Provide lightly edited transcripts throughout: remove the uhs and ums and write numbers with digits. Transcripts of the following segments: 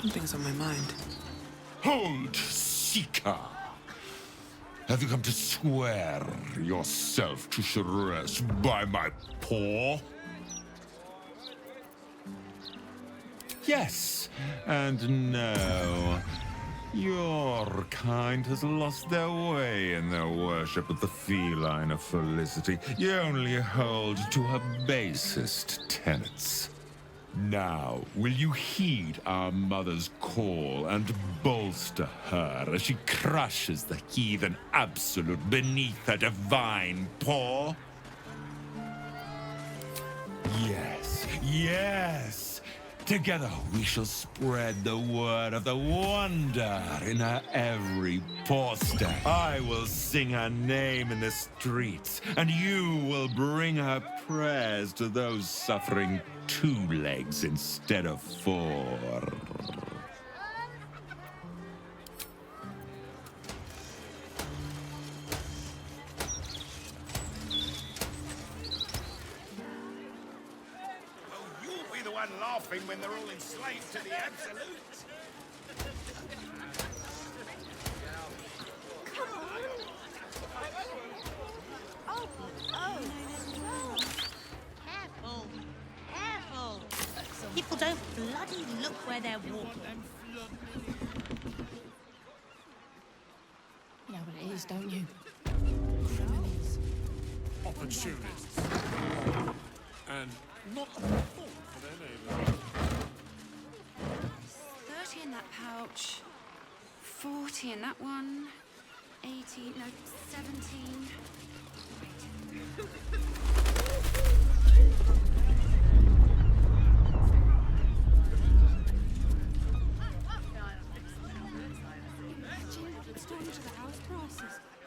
Something's on my mind. Hold, Seeker! Have you come to swear yourself to Shress by my paw? Yes, and no. Your kind has lost their way in their worship of the feline of Felicity. You only hold to her basest tenets. Now, will you heed our mother's call and bolster her as she crushes the heathen absolute beneath her divine paw? Yes, yes! Together we shall spread the word of the wonder in her every paw step. I will sing her name in the streets, and you will bring her prayers to those suffering 2 legs instead of 4. Laughing when they're all enslaved to the absolute. Come on. Oh. Careful. Careful. People don't bloody look where they're walking. You know what it is, don't you? Opportunists. And not a thought for their neighbour. 30 in that pouch. 40 in that one. 80, no, 17.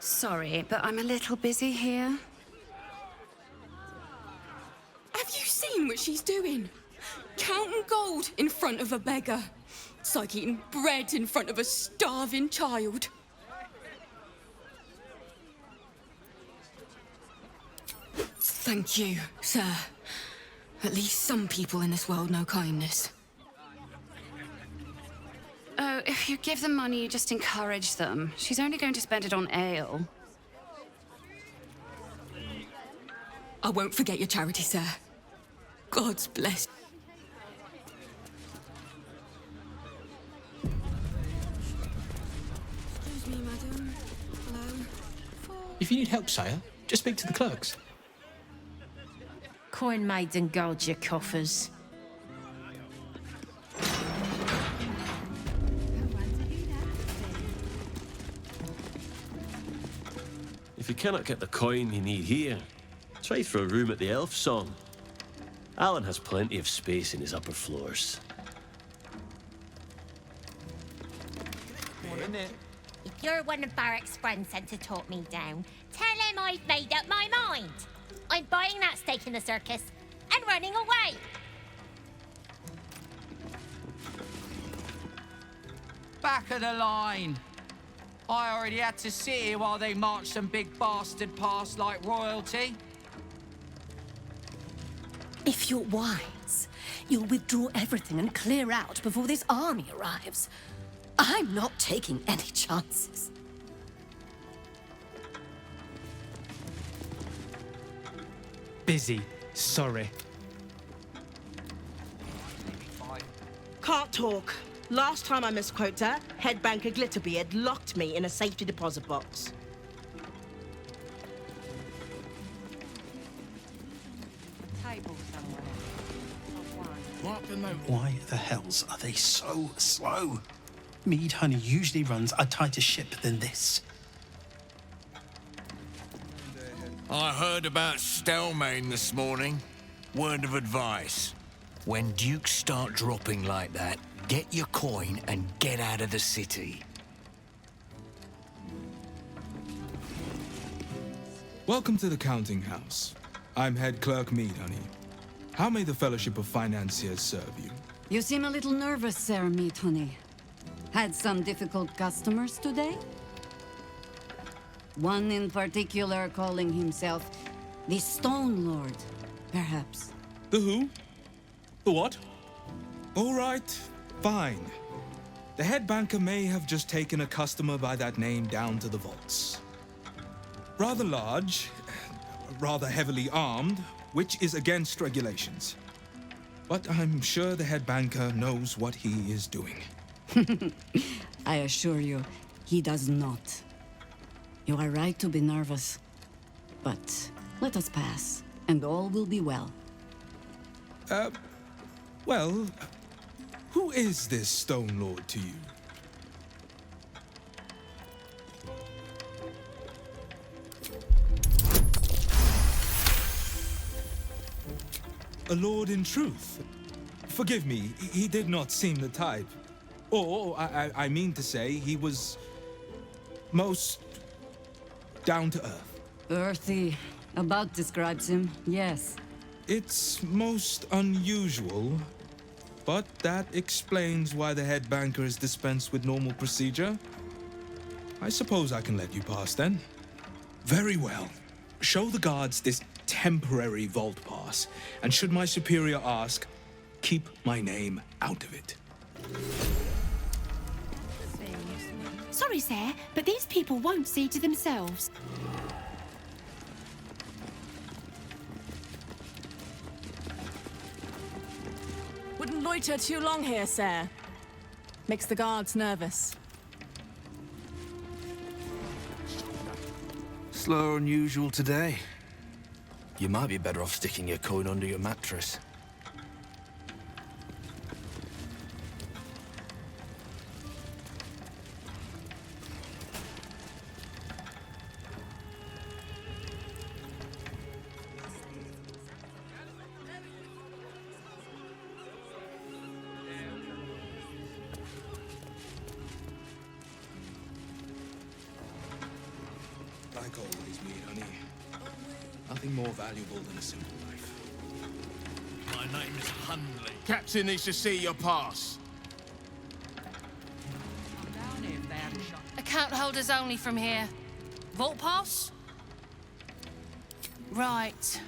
Sorry, but I'm a little busy here. Have you seen what she's doing? Counting gold in front of a beggar. It's like eating bread in front of a starving child. Thank you, sir. At least some people in this world know kindness. Oh, if you give them money, you just encourage them. She's only going to spend it on ale. I won't forget your charity, sir. God's bless. Excuse me, madam. Hello. If you need help, sire, just speak to the clerks. Coin maids and guard your coffers. If you cannot get the coin you need here, try for a room at the Elf Song. Alan has plenty of space in his upper floors. If you're one of Barrack's friends sent to talk me down, tell him I've made up my mind. I'm buying that stake in the circus and running away. Back of the line. I already had to sit here while they marched some big bastard past like royalty. If you're wise, you'll withdraw everything and clear out before this army arrives. I'm not taking any chances. Busy. Sorry. Can't talk. Last time I misquoted her, head banker Glitterbeard locked me in a safety deposit box. Table somewhere. Mark the note. Why the hells are they so slow? Mead Honey usually runs a tighter ship than this. I heard about Stelmane this morning. Word of advice. When dukes start dropping like that, get your coin and get out of the city. Welcome to the counting house. I'm head clerk Mead Honey. How may the Fellowship of Financiers serve you? You seem a little nervous, Sir Meat Honey. Had some difficult customers today? One in particular calling himself the Stone Lord, perhaps. The who? The what? All right, fine. The head banker may have just taken a customer by that name down to the vaults. Rather large, rather heavily armed, which is against regulations. But I'm sure the head banker knows what he is doing. I assure you, he does not. You are right to be nervous. But let us pass, and all will be well. Well, who is this Stone Lord to you? A lord in truth. Forgive me, he did not seem the type. Or, I mean to say, he was most down to earth. Earthy. About describes him, yes. It's most unusual, but that explains why the head banker is dispensed with normal procedure. I suppose I can let you pass then. Very well. Show the guards this temporary vault pass, and should my superior ask, keep my name out of it. Sorry, sir, but these people won't see to themselves. Wouldn't loiter too long here, sir. Makes the guards nervous. Slower than usual today. You might be better off sticking your coin under your mattress. Like always, me, honey. Nothing more valuable than a simple life. My name is Hundley. Captain needs to see your pass. Account holders only from here. Vault pass? Right.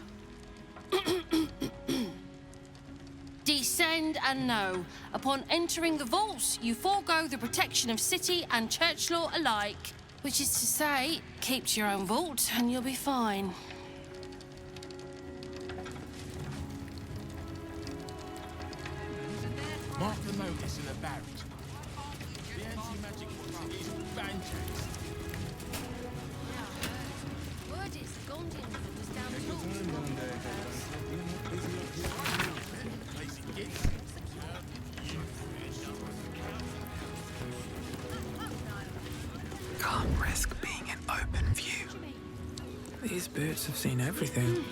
Descend and know. Upon entering the vaults, you forego the protection of city and church law alike. Which is to say, keep to your own vault and you'll be fine. Mark the notice in the barracks. The anti-magic is fantastic. Word is the Gondian was down Can't risk being in open view. These boots have seen everything.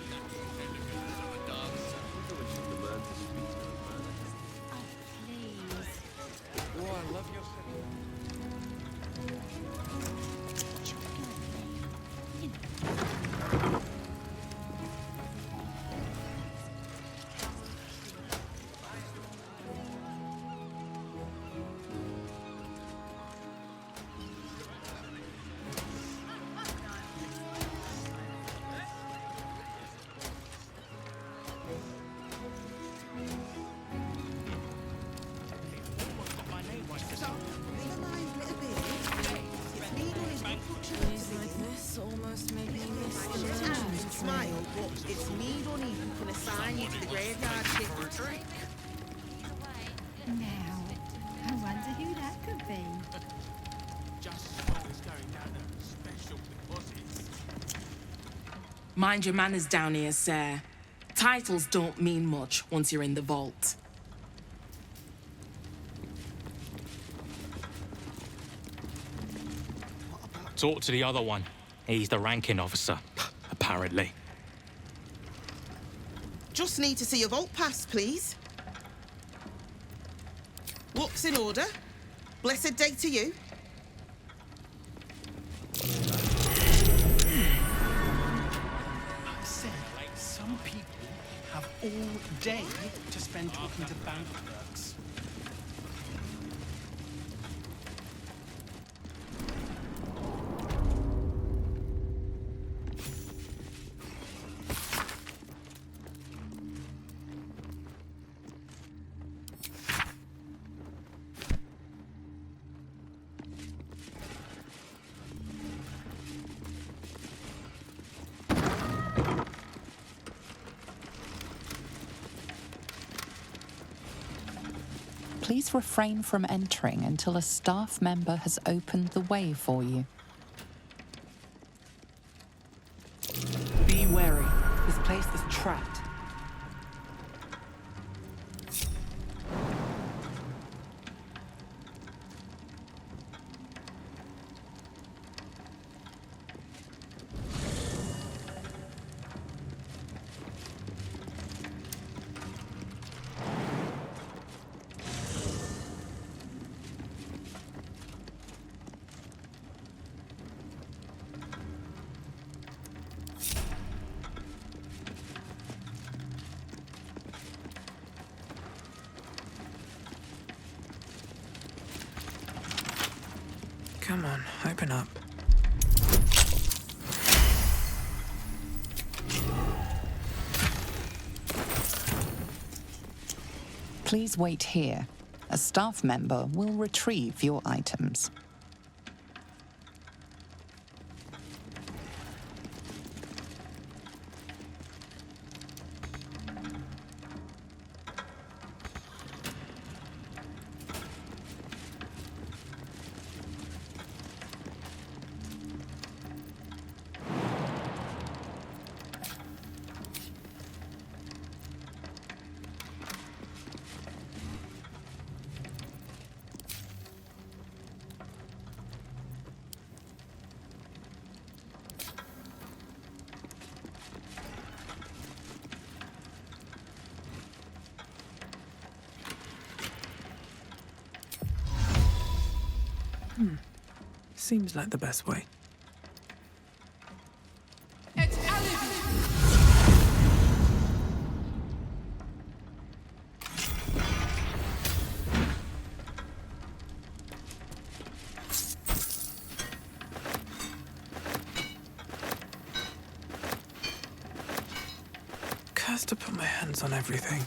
Smile, but it's me, Bunny, who can assign you to the graveyard shift. Now, I wonder who that could be. Mind your manners down here, sir. Titles don't mean much once you're in the vault. Talk to the other one. He's the ranking officer, apparently. Just need to see your vault pass, please. Looks in order. Blessed day to you. I said, some people have all day to spend talking to bank clerks. Please refrain from entering until a staff member has opened the way for you. Be wary. This place is trapped. Come on, open up. Please wait here. A staff member will retrieve your items. Seems like the best way. Cursed to put my hands on everything.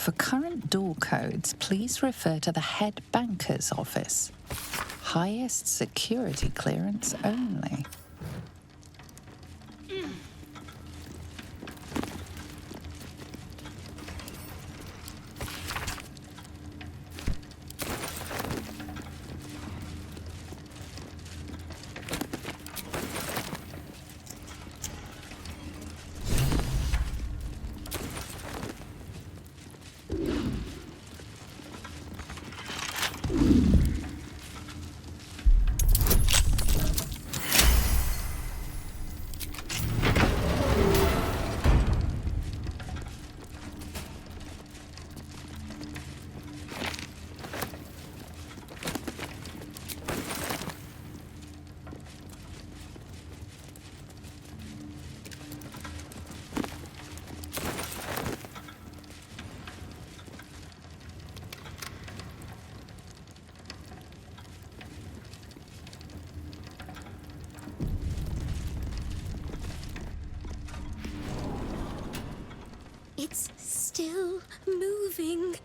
For current door codes, please refer to the head banker's office. Highest security clearance only. It's still moving.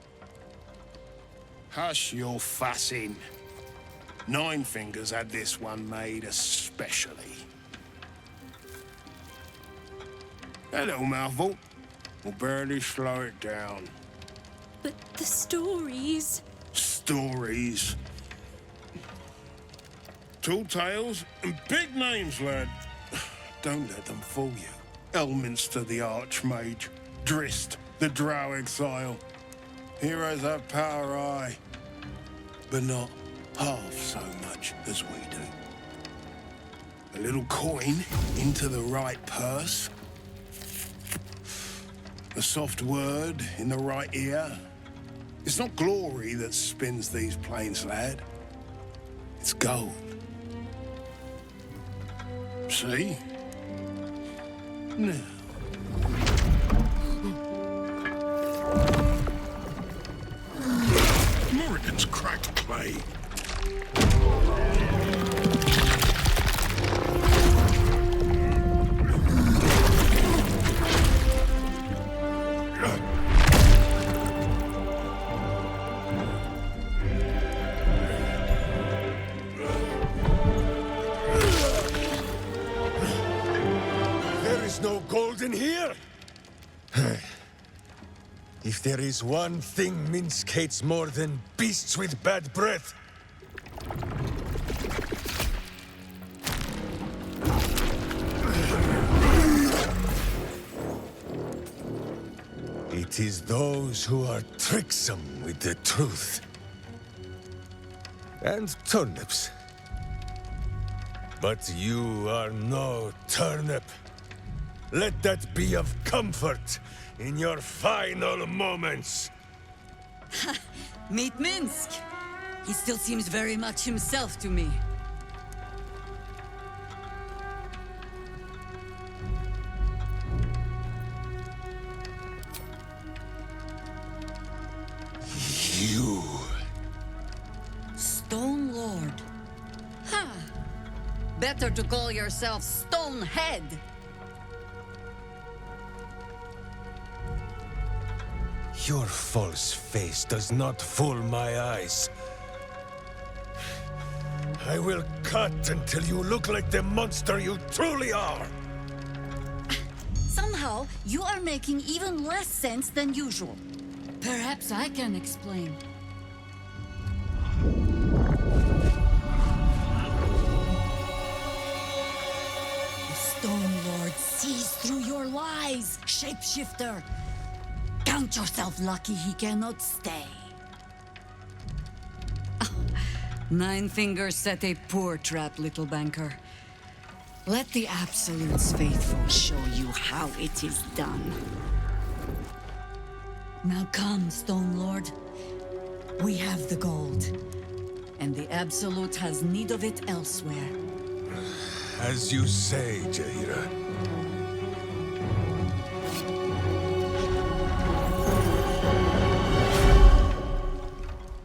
Hush your fussing. Nine Fingers had this one made especially. A little mouthful will barely slow it down. But the stories... Stories. Tall tales and big names, lad. Don't let them fool you. Elminster the Archmage, Drist the Drow Exile. Heroes have power, aye, but not half so much as we do. A little coin into the right purse. A soft word in the right ear. It's not glory that spins these plains, lad. It's gold. See? Now. Morrigan's cracked clay. There is no gold in here! If there is one thing Minsc hates more than beasts with bad breath, it is those who are tricksome with the truth. And turnips. But you are no turnip. Let that be of comfort in your final moments. Meet Minsc. He still seems very much himself to me. You. Stone Lord. Ha! Better to call yourself Stonehead. Your false face does not fool my eyes. I will cut until you look like the monster you truly are. Somehow, you are making even less sense than usual. Perhaps I can explain. The Stone Lord sees through your lies, shapeshifter. Count yourself lucky he cannot stay. Nine Fingers set a poor trap, little banker. Let the Absolute's faithful show you how it is done. Now come, Stone Lord. We have the gold, and the Absolute has need of it elsewhere. As you say, Jaheira.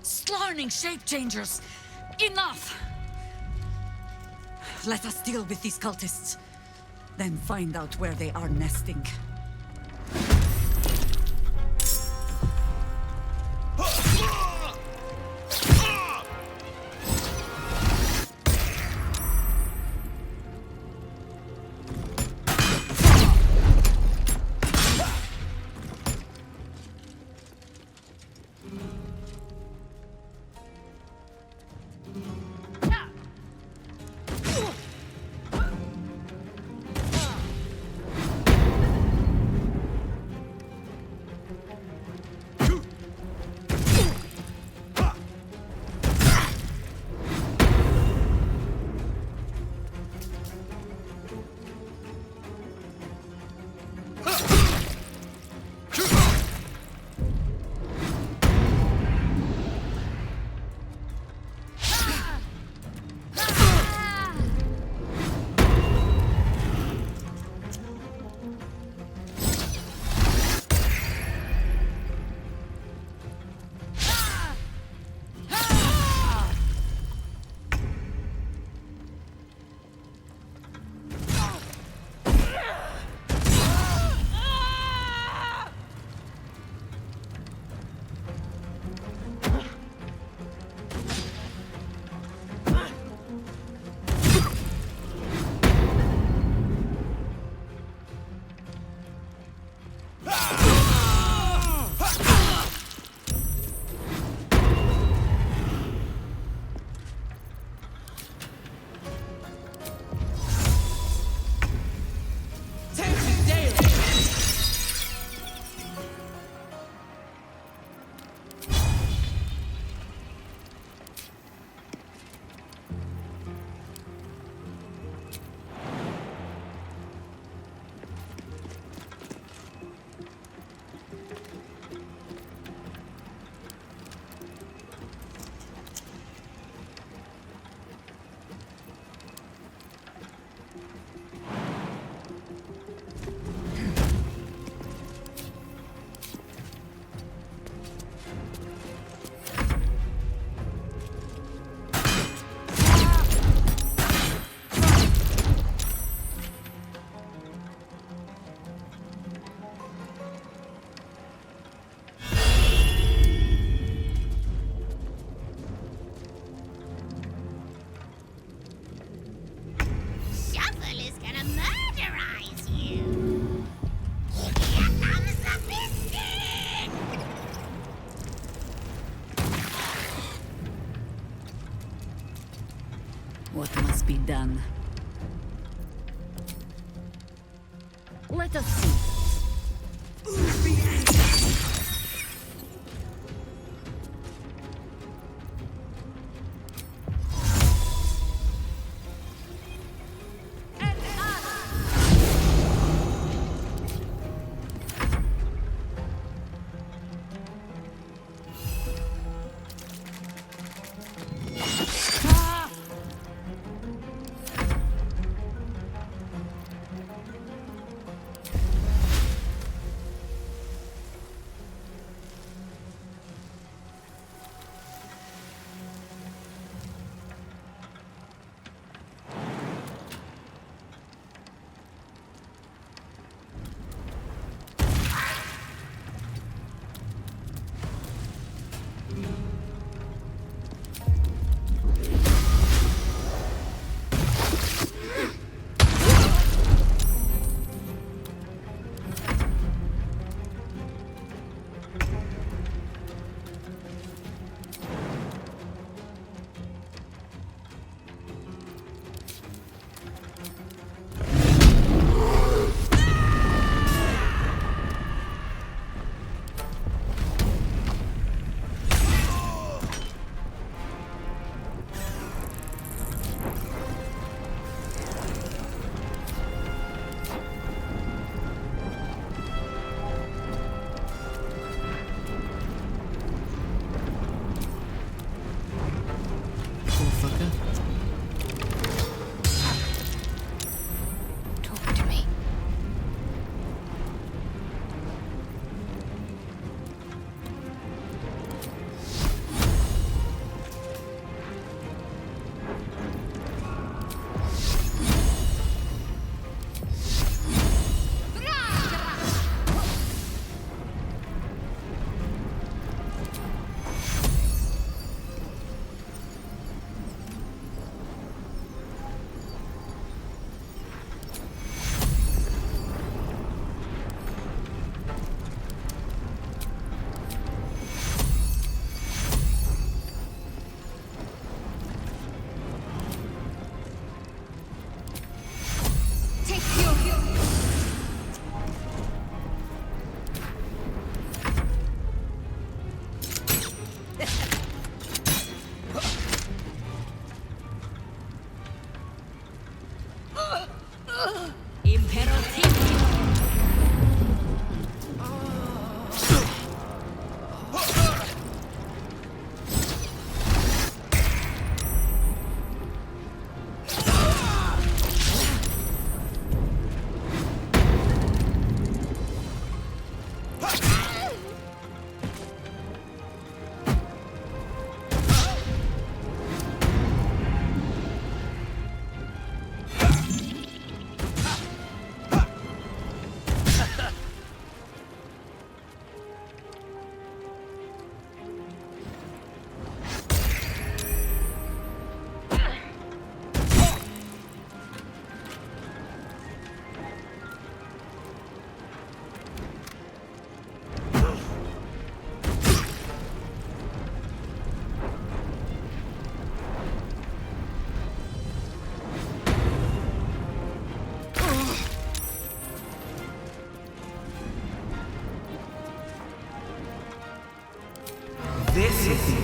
Slarning shape-changers! Enough! Let us deal with these cultists, then find out where they are nesting. Let us see. Talk to me. This is...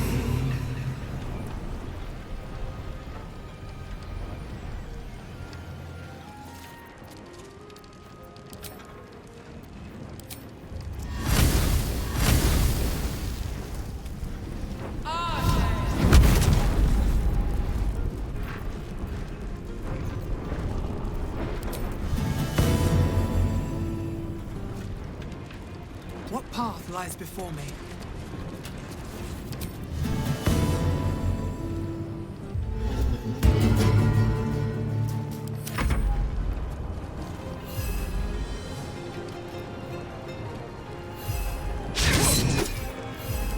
What path lies before me?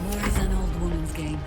War is an old woman's game.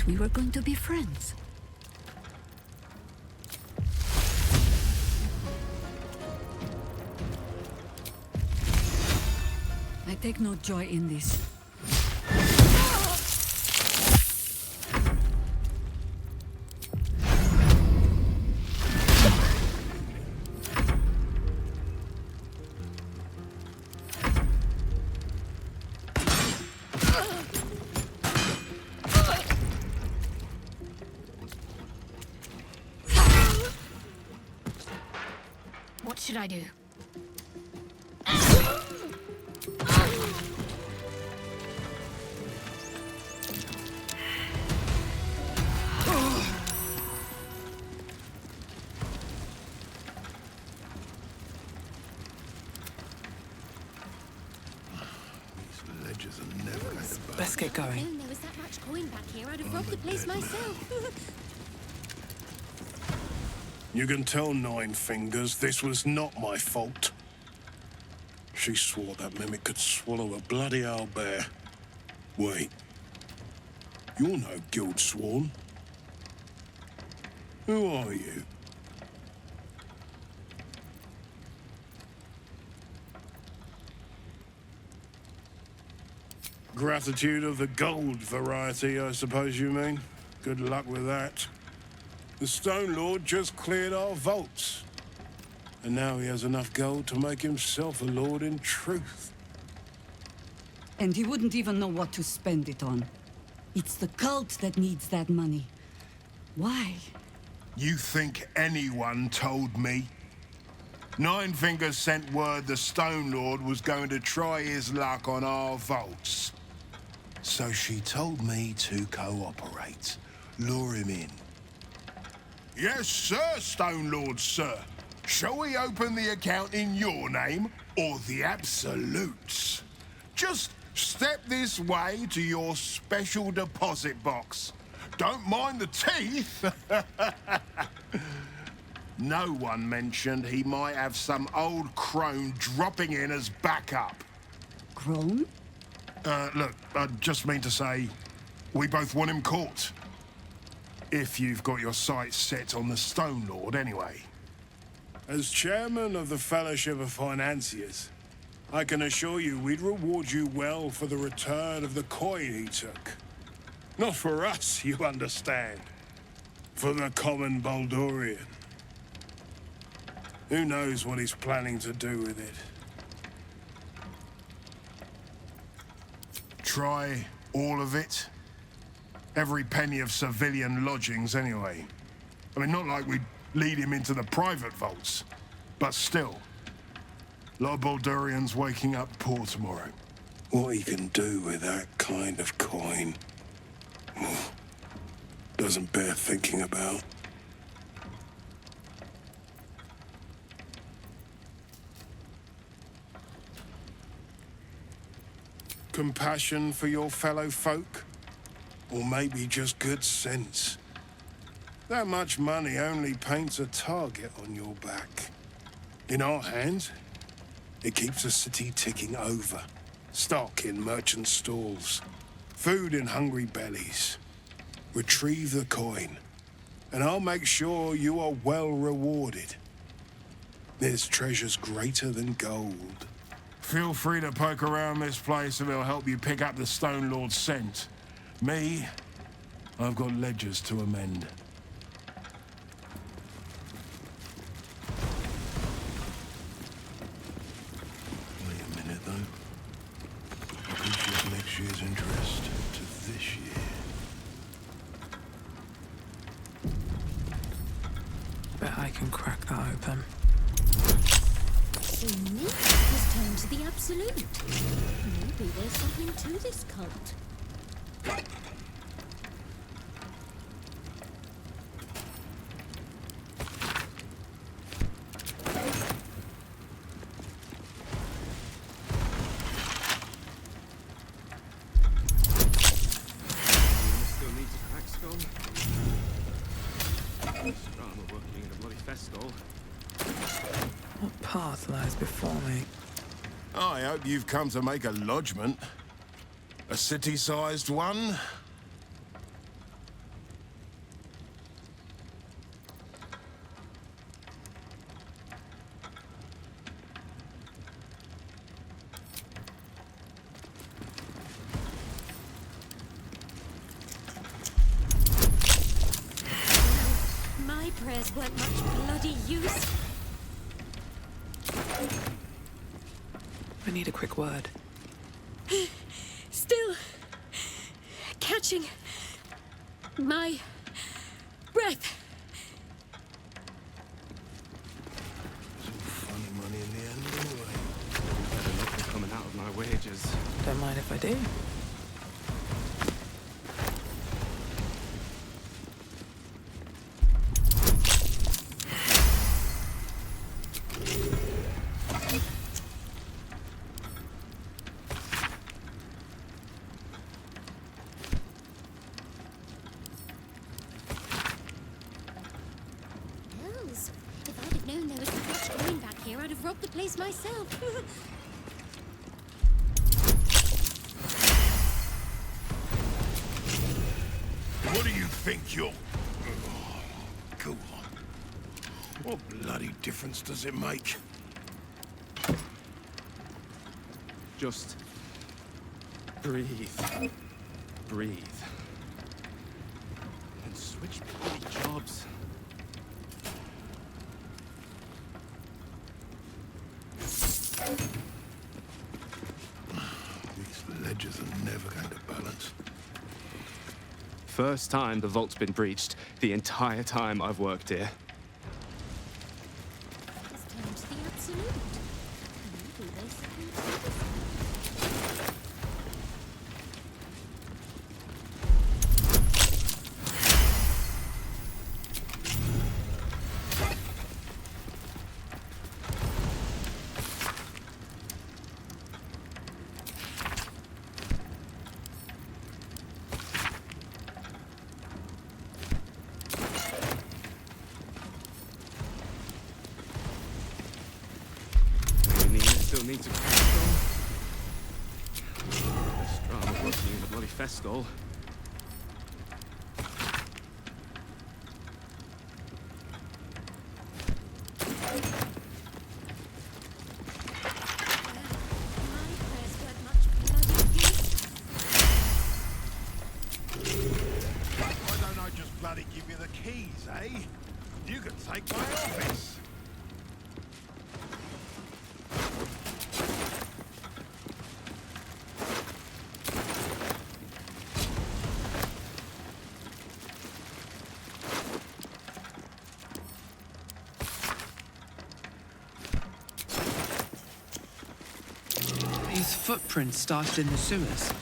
thought we were going to be friends. I take no joy in this. What should I do? Let's get going. If there was that much coin back here, I'd have robbed the place myself. You can tell Nine Fingers this was not my fault. She swore that mimic could swallow a bloody owlbear. Wait. You're no guild sworn. Who are you? Gratitude of the gold variety, I suppose you mean. Good luck with that. The Stone Lord just cleared our vaults. And now he has enough gold to make himself a lord in truth. And he wouldn't even know what to spend it on. It's the cult that needs that money. Why? You think anyone told me? Nine Fingers sent word the Stone Lord was going to try his luck on our vaults. So she told me to cooperate. Lure him in. Yes, sir, Stone Lord, sir. Shall we open the account in your name or the Absolute's? Just step this way to your special deposit box. Don't mind the teeth. No one mentioned he might have some old crone dropping in as backup. Crone? Look, I just mean to say, we both want him caught. If you've got your sights set on the Stone Lord, anyway. As chairman of the Fellowship of Financiers, I can assure you we'd reward you well for the return of the coin he took. Not for us, you understand. For the common Baldurian. Who knows what he's planning to do with it? Try all of it? Every penny of civilian lodgings, anyway. I mean, not like we'd lead him into the private vaults, but still. A lot of Baldurians waking up poor tomorrow. What he can do with that kind of coin doesn't bear thinking about. Compassion for your fellow folk? Or maybe just good sense? That much money only paints a target on your back. In our hands, it keeps the city ticking over. Stock in merchant stalls, food in hungry bellies. Retrieve the coin, and I'll make sure you are well rewarded. There's treasures greater than gold. Feel free to poke around this place and it'll help you pick up the Stone Lord's scent. Me, I've got ledgers to amend. Wait a minute, though. I could shift next year's interest to this year. Bet I can crack that open. So Minsc has turned to the Absolute. Maybe there's something to this cult. Still needs a crack skull. Drama working in a bloody festival. What path lies before me? I hope you've come to make a lodgment. A city-sized one? prayers weren't much bloody use. I need a quick word. Still catching my breath. Funny money in the end, anyway. Better not be coming out of my wages. Don't mind if I do. Hells, if I'd have known there was that much coin back here, I'd have robbed the place myself. What do you think you're... Oh, go on. What bloody difference does it make? Just breathe. Breathe. And switch bloody jobs. These ledgers are never going to balance. First time the vault's been breached the entire time I've worked here. It's turned to the absolute. Maybe there's something to this. Still need to crack on. This drama working in the bloody festival. Why don't I just bloody give you the keys, eh? You can take my office. These footprints started in the sewers.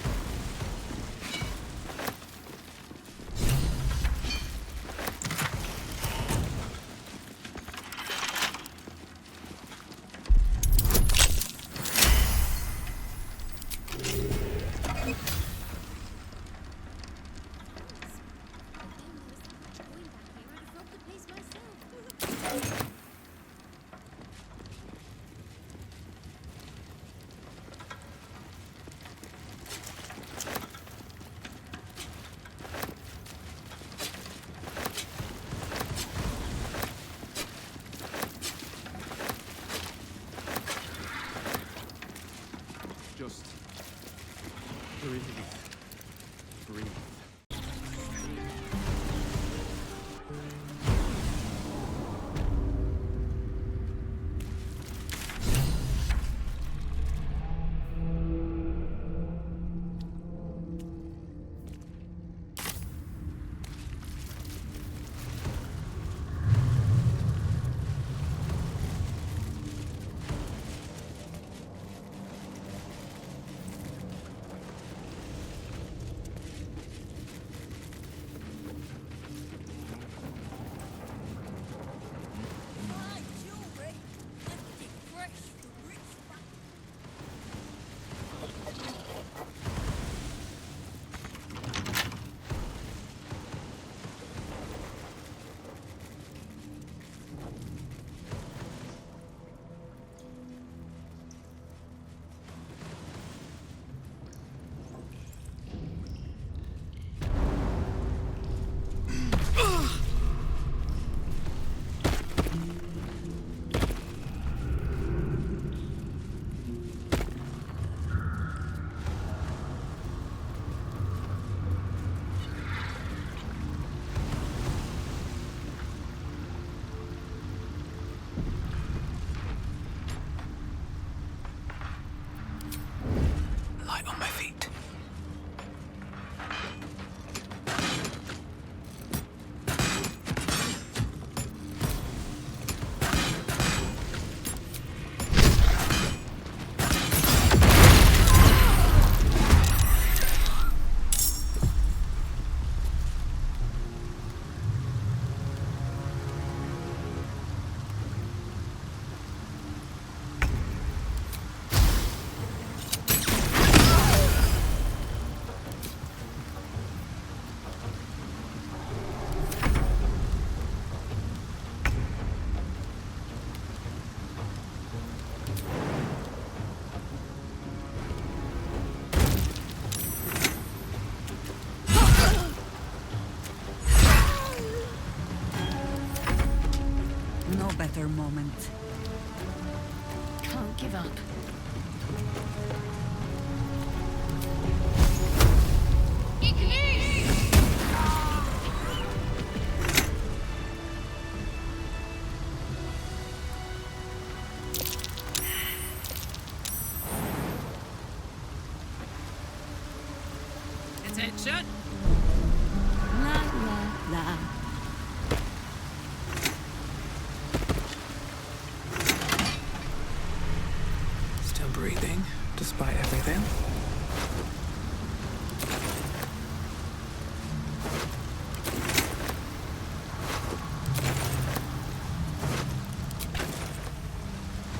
better moment. Can't give up. Attention! La la la. Still breathing, despite everything.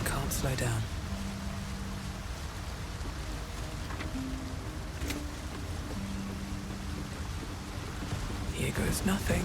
Can't slow down. Here goes nothing.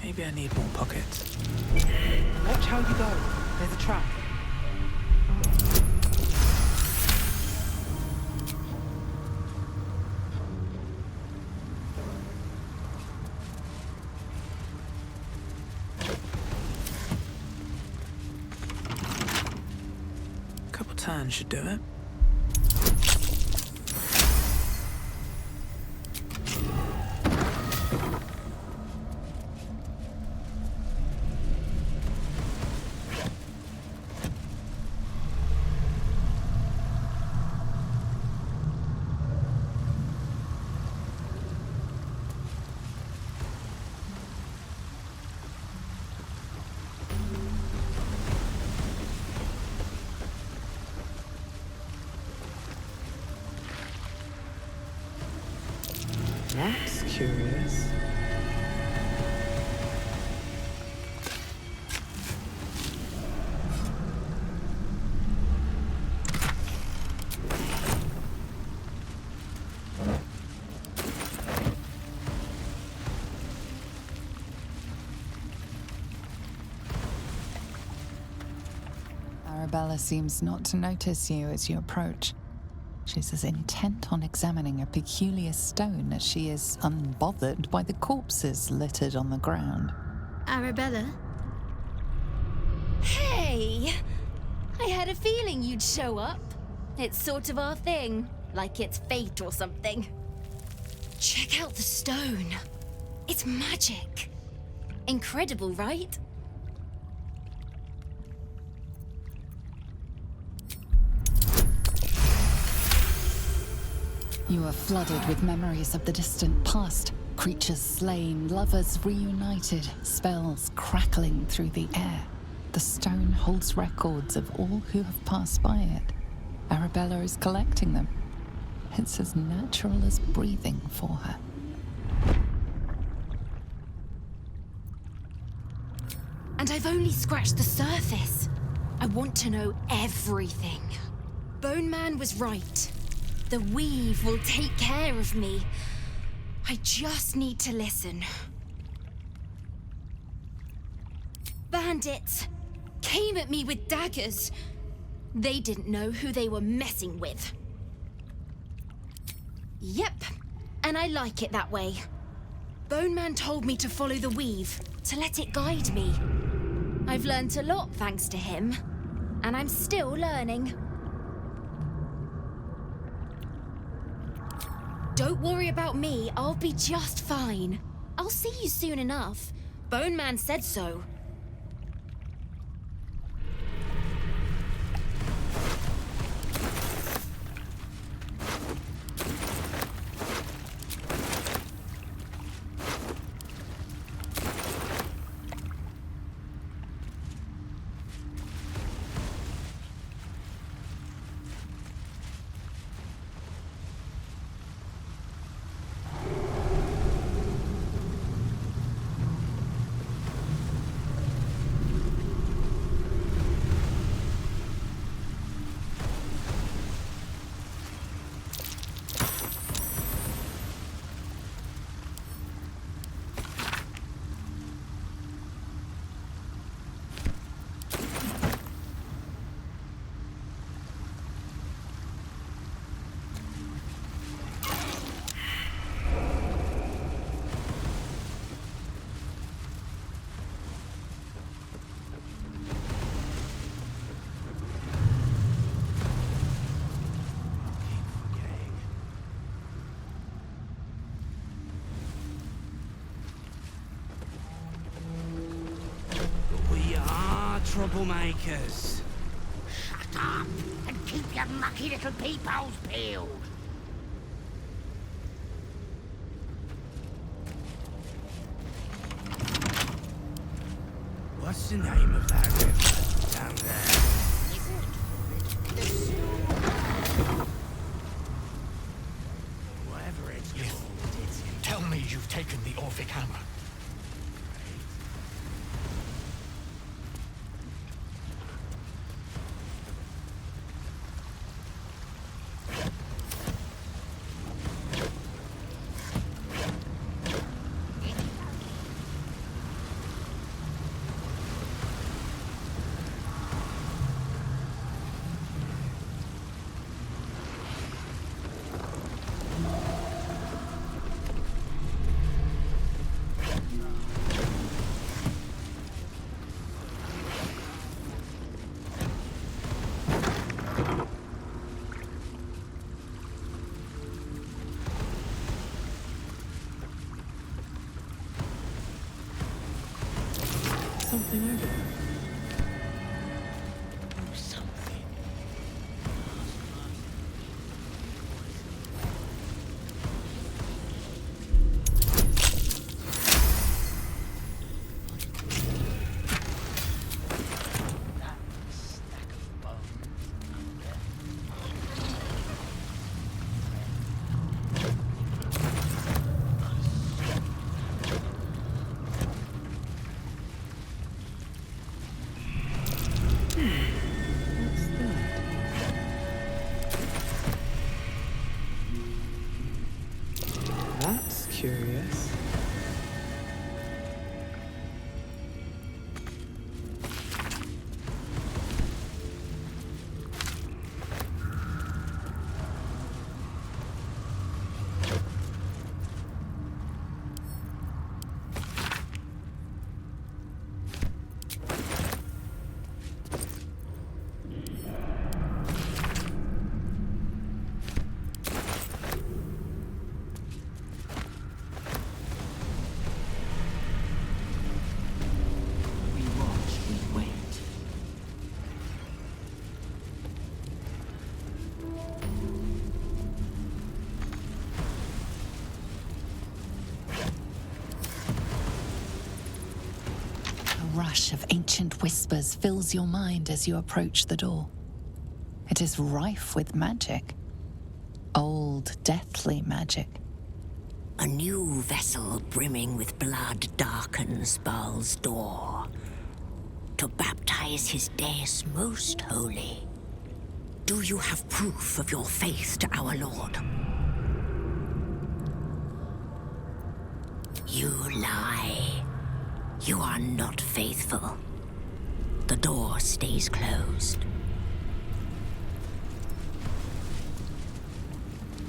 Maybe I need more pockets. Watch how you go. There's a trap. Couple turns should do it. That's curious. Arabella seems not to notice you as you approach. She's as intent on examining a peculiar stone as she is unbothered by the corpses littered on the ground. Arabella? Hey! I had a feeling you'd show up. It's sort of our thing, like it's fate or something. Check out the stone. It's magic. Incredible, right? You are flooded with memories of the distant past. Creatures slain, lovers reunited, spells crackling through the air. The stone holds records of all who have passed by it. Arabella is collecting them. It's as natural as breathing for her. And I've only scratched the surface. I want to know everything. Bone Man was right. The weave will take care of me. I just need to listen. Bandits came at me with daggers. They didn't know who they were messing with. Yep, and I like it that way. Bone Man told me to follow the weave, to let it guide me. I've learned a lot thanks to him, and I'm still learning. Don't worry about me, I'll be just fine. I'll see you soon enough. Bone Man said so. troublemakers. Shut up and keep your mucky little peepholes peeled. What's the name of that river down there? Whatever it's called, it's... Tell me you've taken the Orphic hammer. Something over there. That's curious. A rush of ancient whispers fills your mind as you approach the door. It is rife with magic. Old, deathly magic. A new vessel brimming with blood darkens Baal's door to baptize his deus most holy. Do you have proof of your faith to our Lord? You lie. You are not faithful. The door stays closed.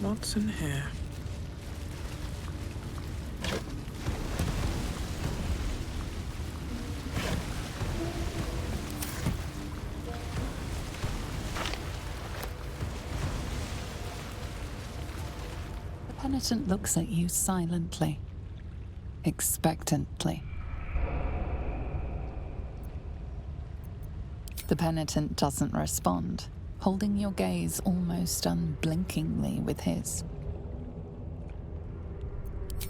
What's in here? The penitent looks at you silently, expectantly. The penitent doesn't respond, holding your gaze almost unblinkingly with his.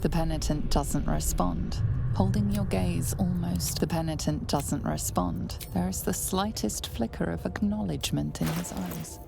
The penitent doesn't respond, holding your gaze almost. The penitent doesn't respond. There is the slightest flicker of acknowledgement in his eyes.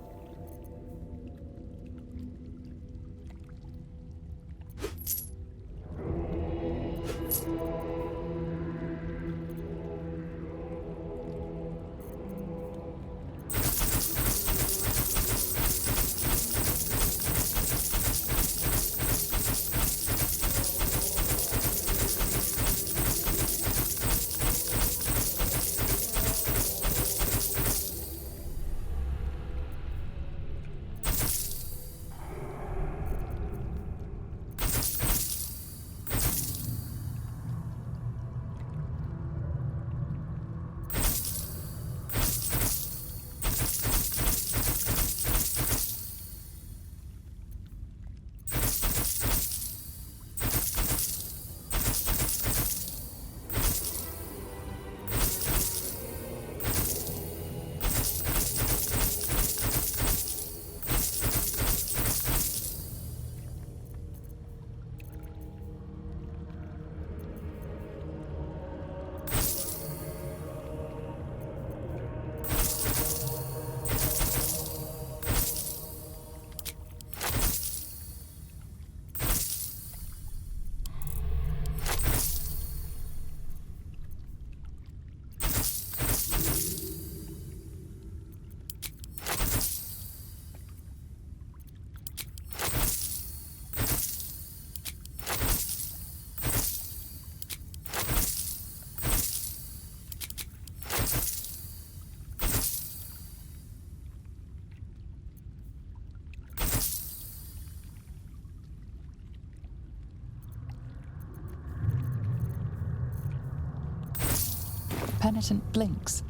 penitent blinks.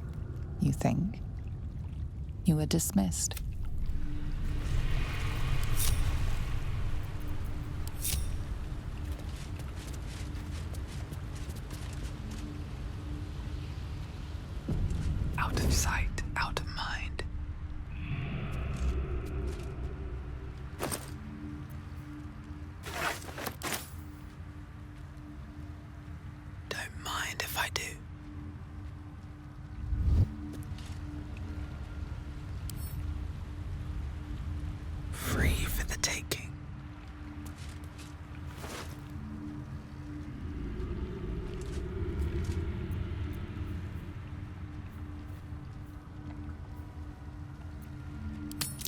You think. You are dismissed. Out of sight, out of mind. Don't mind if I do. Free for the taking.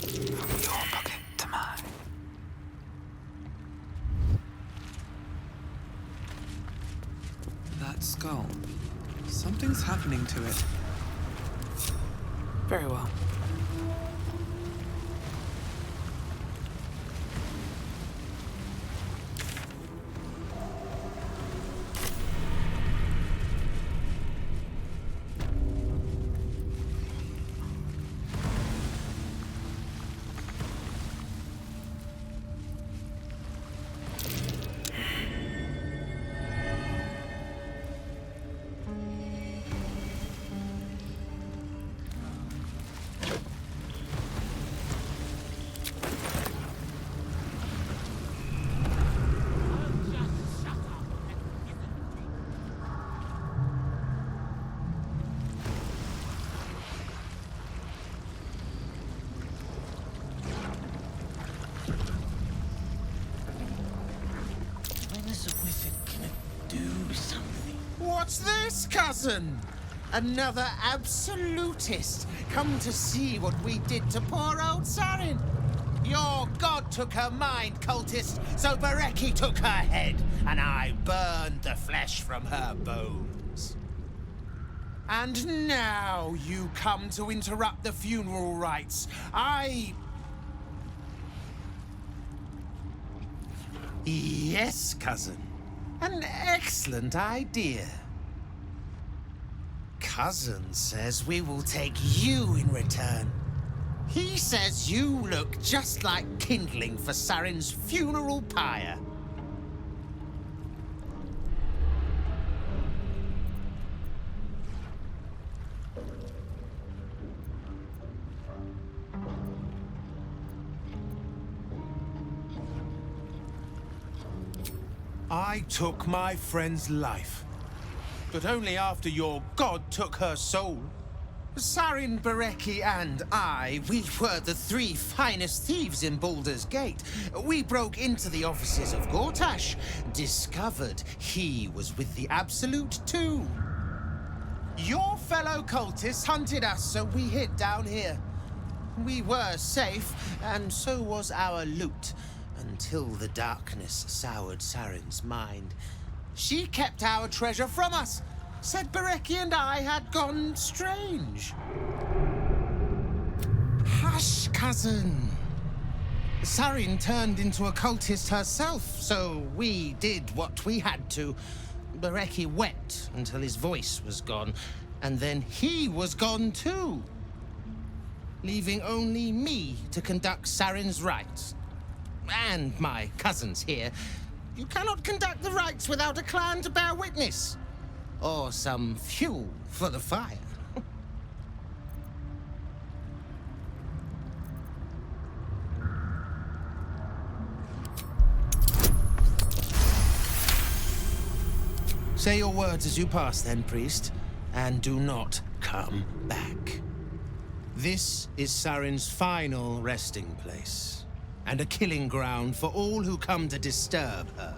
From your pocket to mine. That skull. Something's happening to it. Very well. What's this, cousin? Another absolutist, come to see what we did to poor old Sarin. Your god took her mind, cultist, so Bereki took her head, and I burned the flesh from her bones. And now you come to interrupt the funeral rites. Yes, cousin. An excellent idea. Cousin says we will take you in return. He says you look just like kindling for Sarin's funeral pyre. I took my friend's life, but only after your god took her soul. Sarin, Bereki, and I, we were the three finest thieves in Baldur's Gate. We broke into the offices of Gortash, discovered he was with the Absolute too. Your fellow cultists hunted us, so we hid down here. We were safe, and so was our loot. Until the darkness soured Sarin's mind. She kept our treasure from us, said Bereki and I had gone strange. Hush, cousin. Sarin turned into a cultist herself, so we did what we had to. Bereki wept until his voice was gone, and then he was gone too, leaving only me to conduct Sarin's rites. And my cousins here. You cannot conduct the rites without a clan to bear witness. Or some fuel for the fire. Say your words as you pass then, priest, and do not come back. This is Sarin's final resting place. And a killing ground for all who come to disturb her.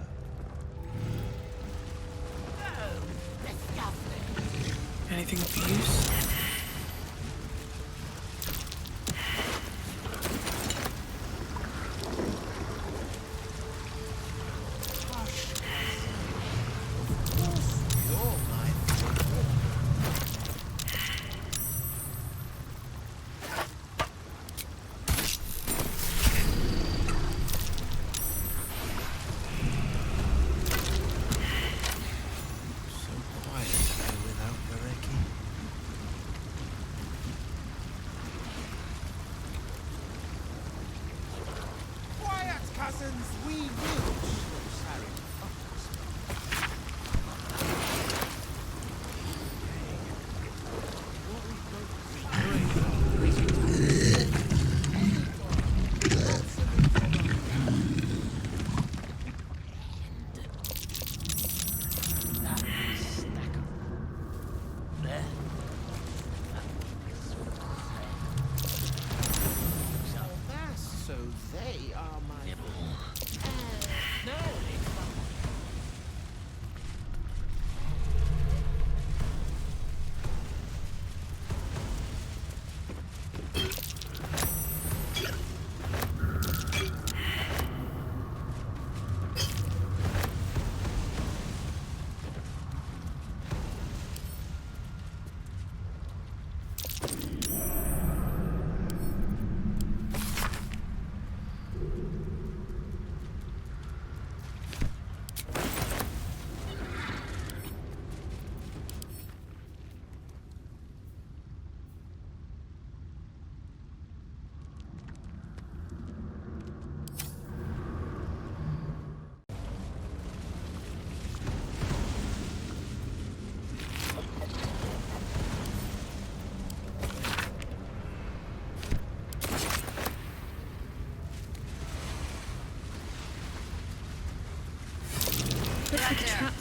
Anything of use? reasons we will show Sarin up. So they are my... No, it's not.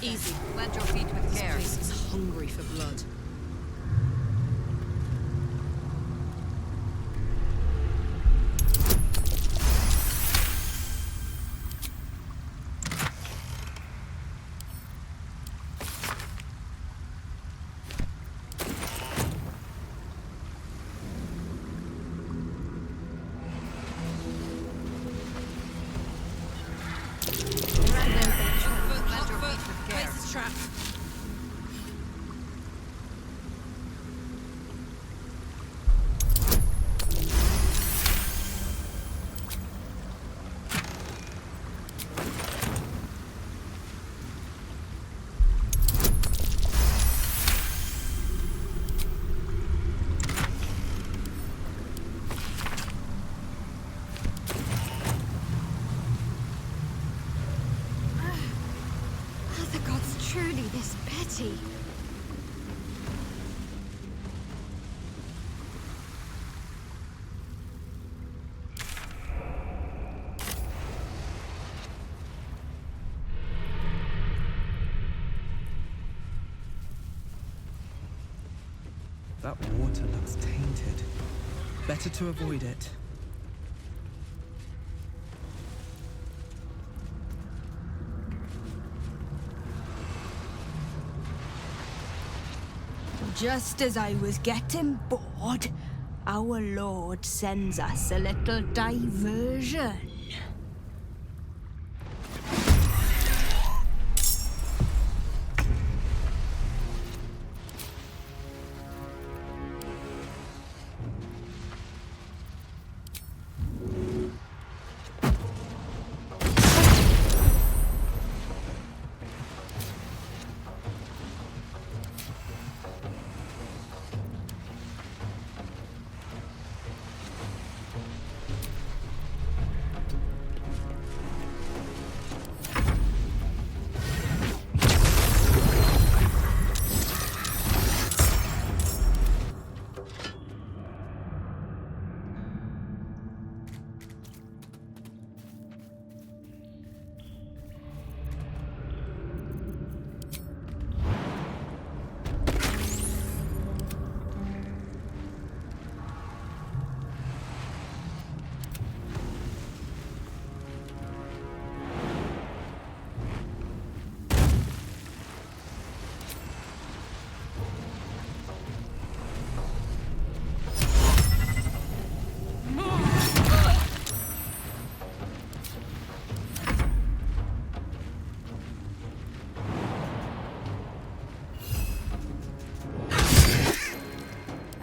Easy. Plant your feet with care. This place is hungry for blood. Truly this petty. That water looks tainted. Better to avoid it. Just as I was getting bored, our Lord sends us a little diversion.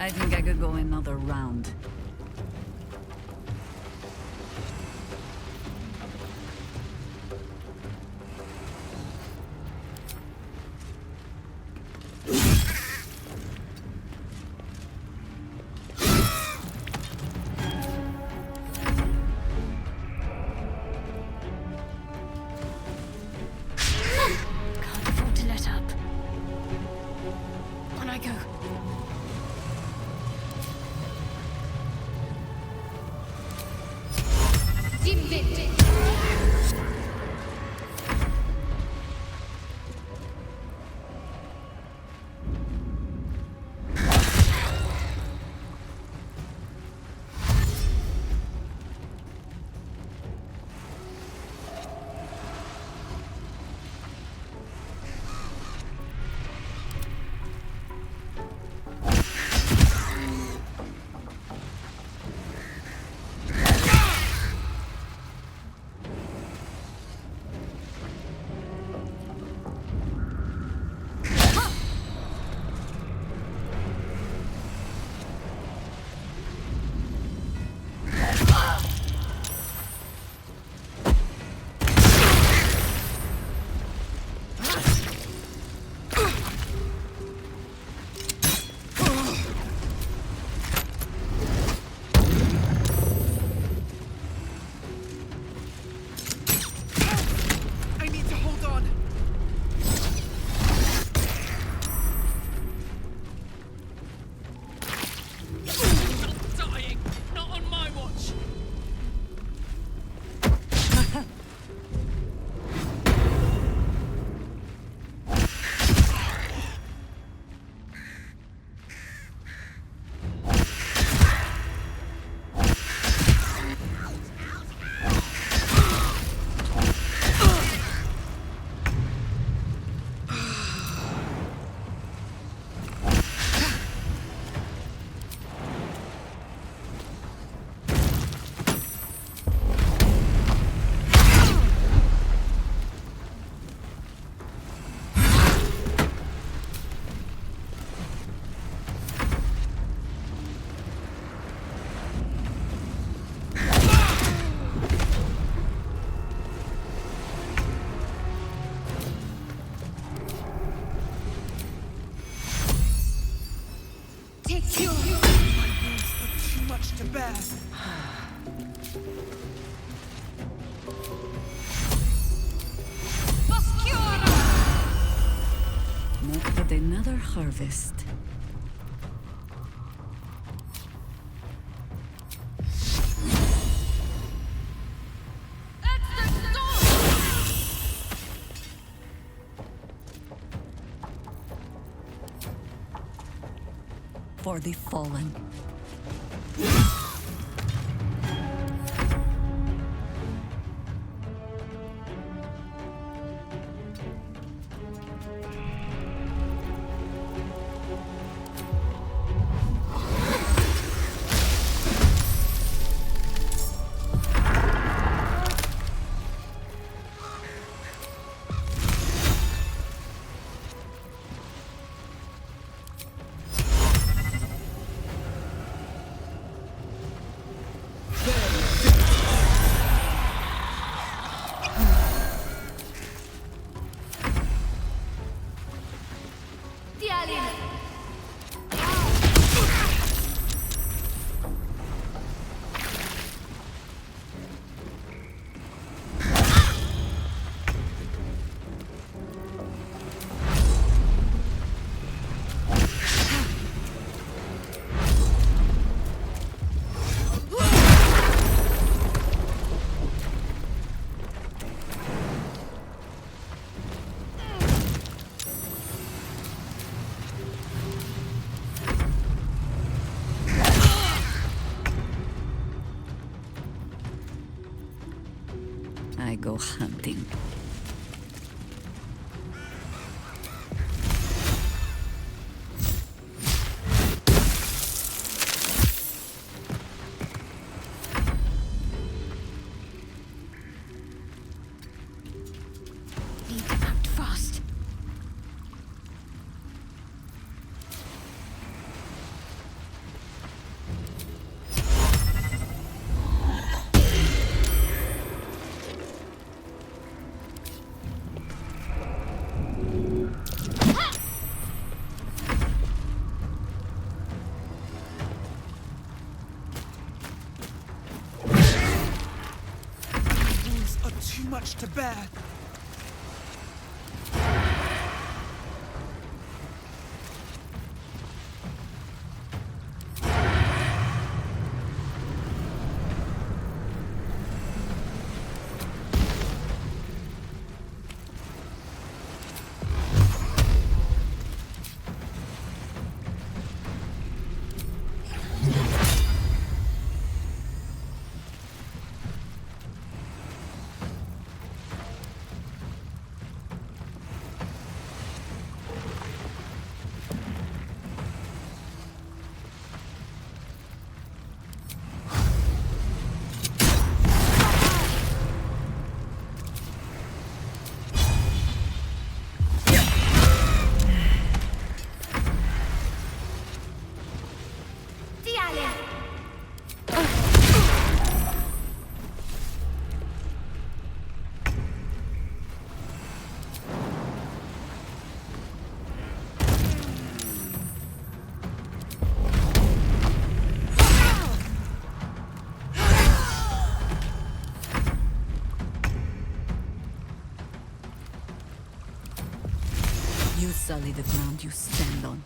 I think I could go another round. To bear. Not but another harvest. For the fallen. I go hunting. Need to act fast. Wounds are too much to bear. sully the ground you stand on.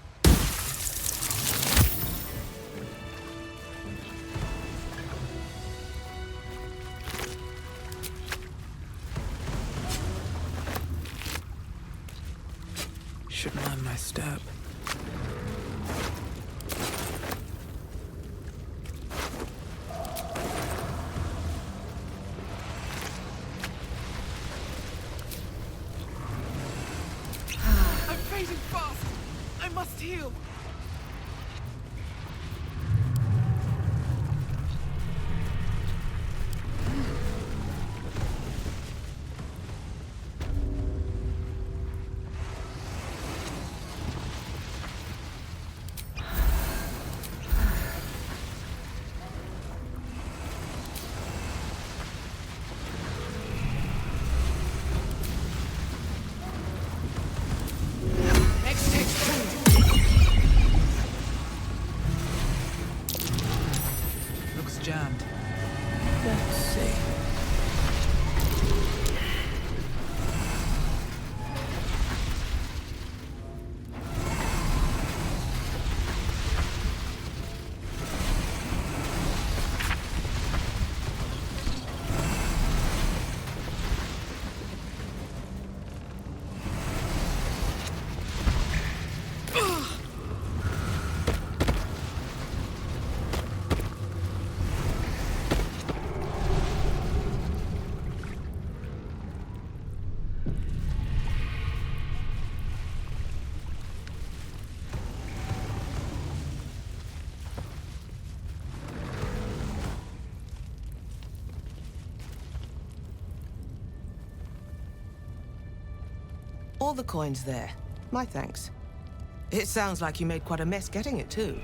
Should mind my step. I'm fading fast. I must heal. Looks jammed. Let's see. All the coins there. My thanks. It sounds like you made quite a mess getting it, too.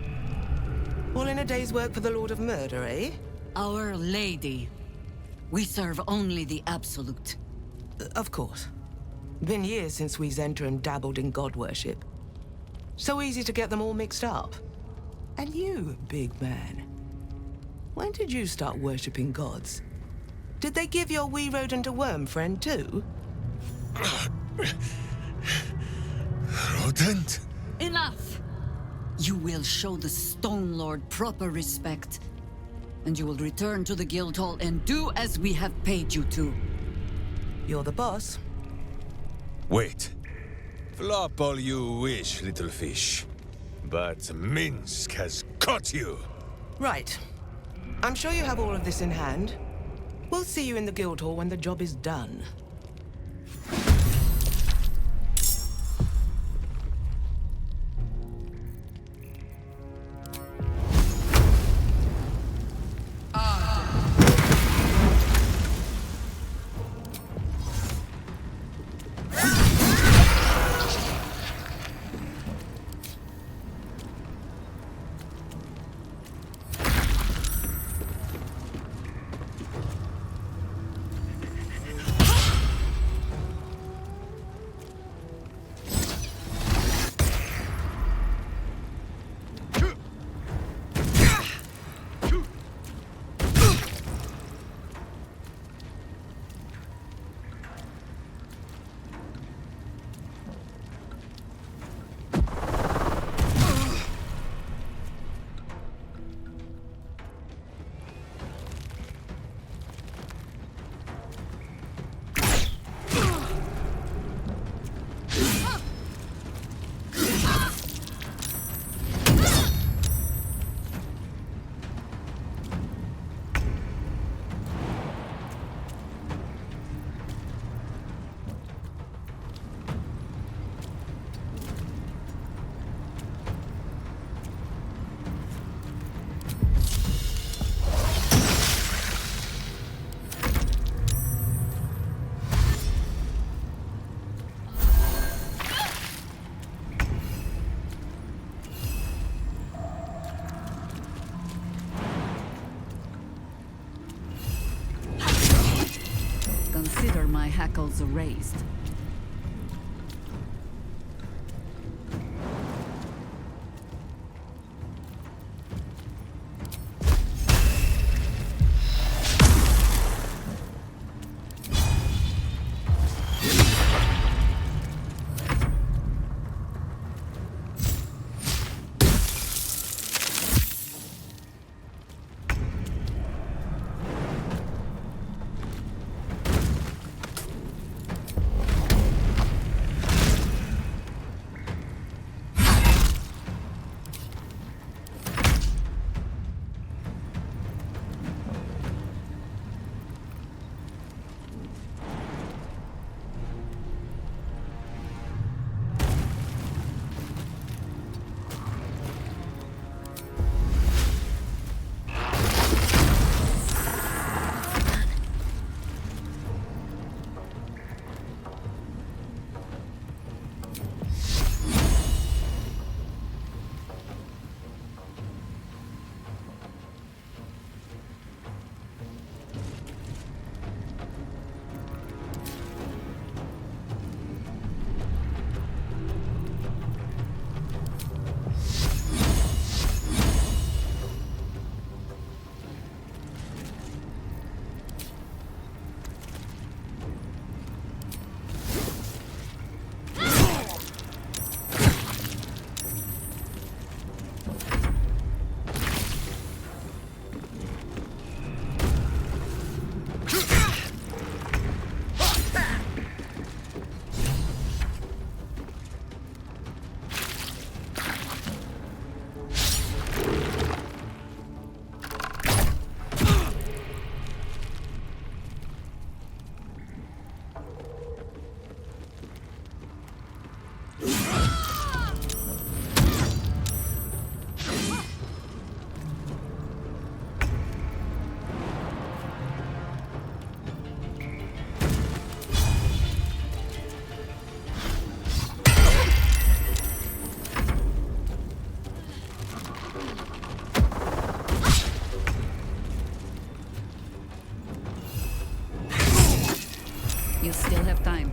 All in a day's work for the Lord of Murder, eh? Our Lady. We serve only the Absolute. Of course. Been years since we Zenta and dabbled in god worship. So easy to get them all mixed up. And you, big man. When did you start worshipping gods? Did they give your wee rodent a worm friend, too? Rodent? Enough! You will show the Stone Lord proper respect. And you will return to the Guildhall and do as we have paid you to. You're the boss. Wait. Flop all you wish, little fish. But Minsc has caught you. Right. I'm sure you have all of this in hand. We'll see you in the Guildhall when the job is done. Consider my hackles erased.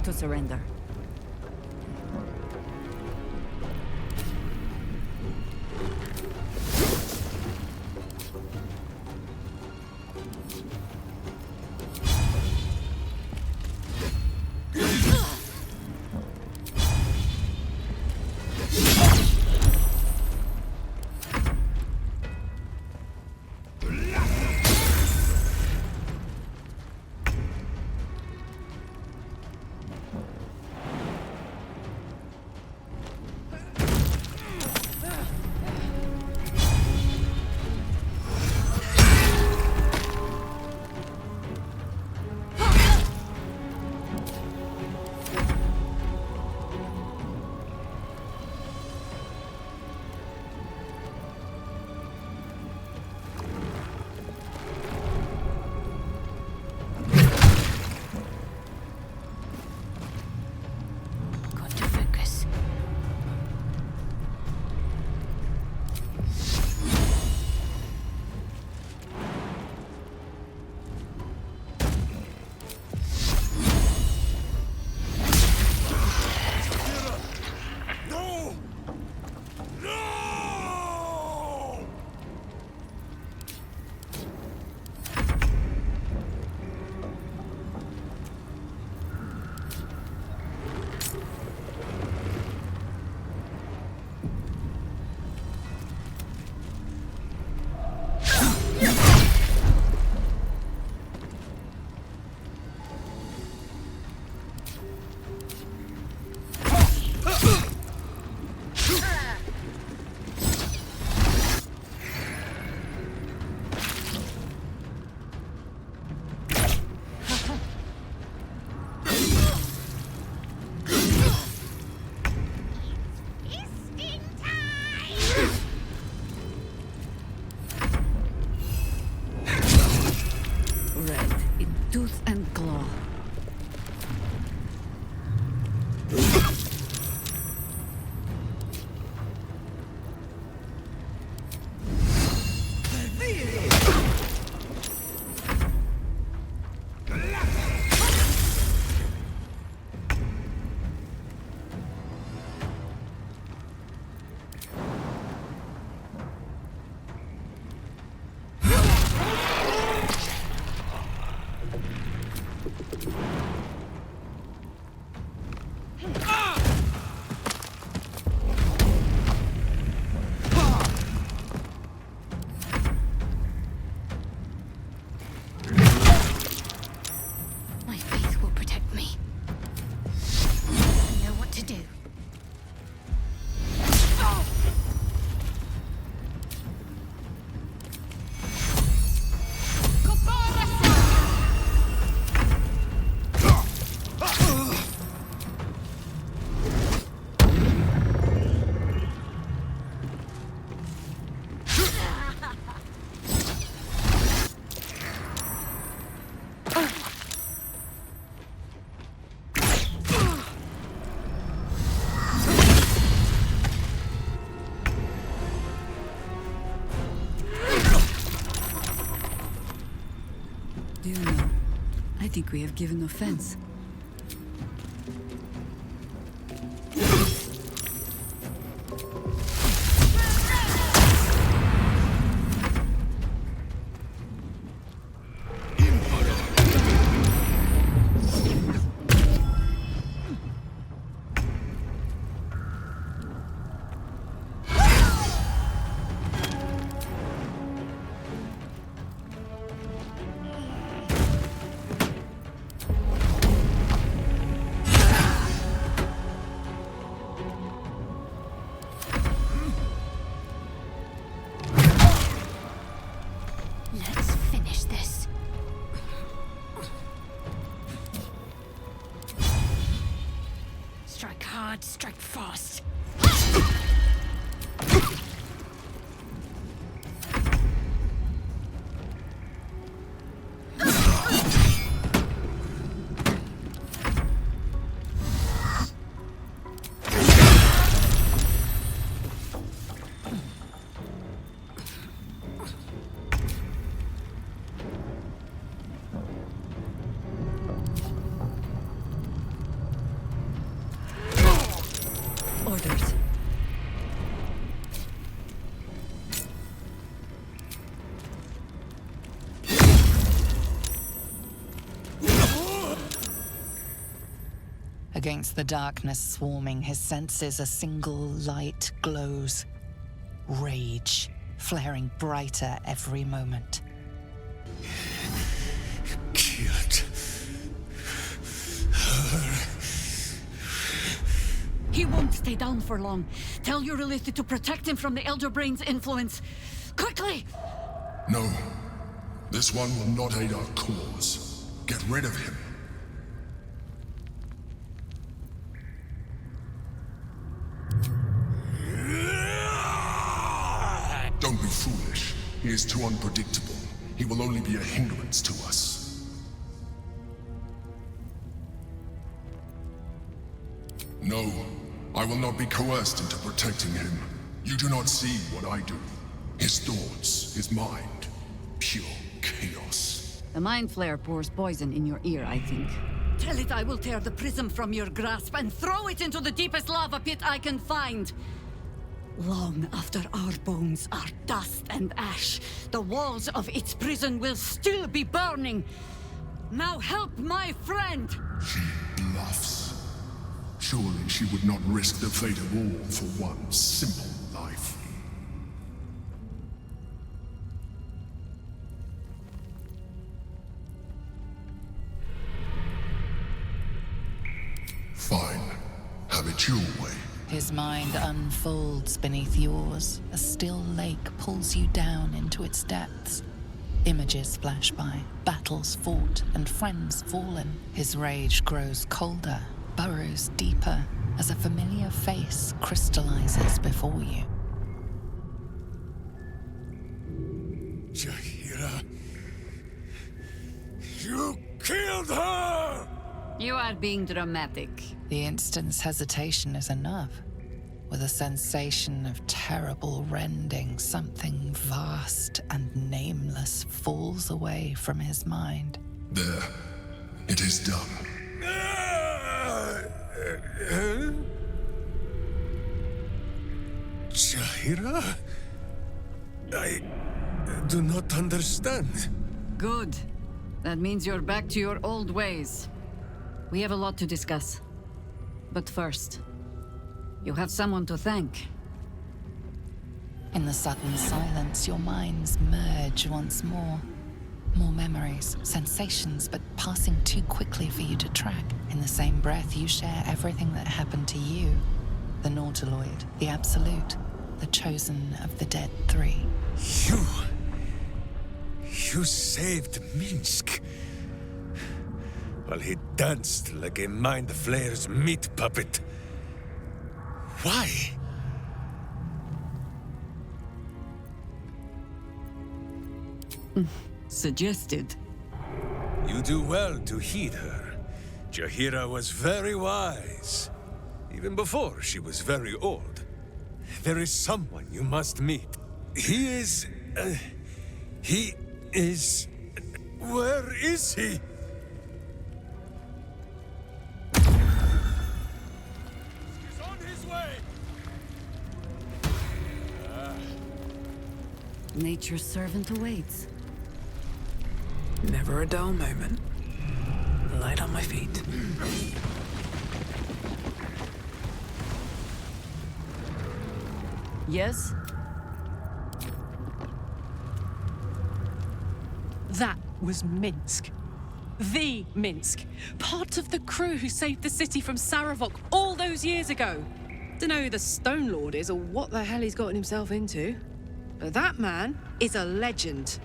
to surrender. Tooth and claw. Do you know, I think we have given offense. Let's finish this. Strike hard, strike fast. Against the darkness swarming, his senses a single light glows. Rage, flaring brighter every moment. Killed her. He won't stay down for long. Tell Eurylithi to protect him from the Elder Brain's influence. Quickly! No. This one will not aid our cause. Get rid of him. Don't be foolish. He is too unpredictable. He will only be a hindrance to us. No, I will not be coerced into protecting him. You do not see what I do. His thoughts, his mind, pure chaos. The Mind Flare pours poison in your ear, I think. Tell it I will tear the prism from your grasp and throw it into the deepest lava pit I can find. Long after our bones are dust and ash, the walls of its prison will still be burning. Now help my friend! She bluffs. Surely she would not risk the fate of all for one simple life. Fine. Have it your way. His mind unfolds beneath yours. A still lake pulls you down into its depths. Images flash by, battles fought, and friends fallen. His rage grows colder, burrows deeper, as a familiar face crystallizes before you. Jaheira! You killed her! You are being dramatic. The instant's hesitation is enough. With a sensation of terrible rending, something vast and nameless falls away from his mind. There. It is done. Jaheira? I do not understand. Good. That means you're back to your old ways. We have a lot to discuss. But first, you have someone to thank. In the sudden silence, your minds merge once more. More memories, sensations, but passing too quickly for you to track. In the same breath, you share everything that happened to you. The Nautiloid, the Absolute, the chosen of the dead three. You saved Minsc. While he danced like a Mind Flayer's meat puppet. Why? Suggested. You do well to heed her. Jaheira was very wise. Even before she was very old. There is someone you must meet. He is... Where is he? He's on his way! Nature's servant awaits. Never a dull moment. Light on my feet. Yes? That was Minsc. The Minsc. Part of the crew who saved the city from Saravok all those years ago. Dunno who the Stone Lord is or what the hell he's gotten himself into. But that man is a legend.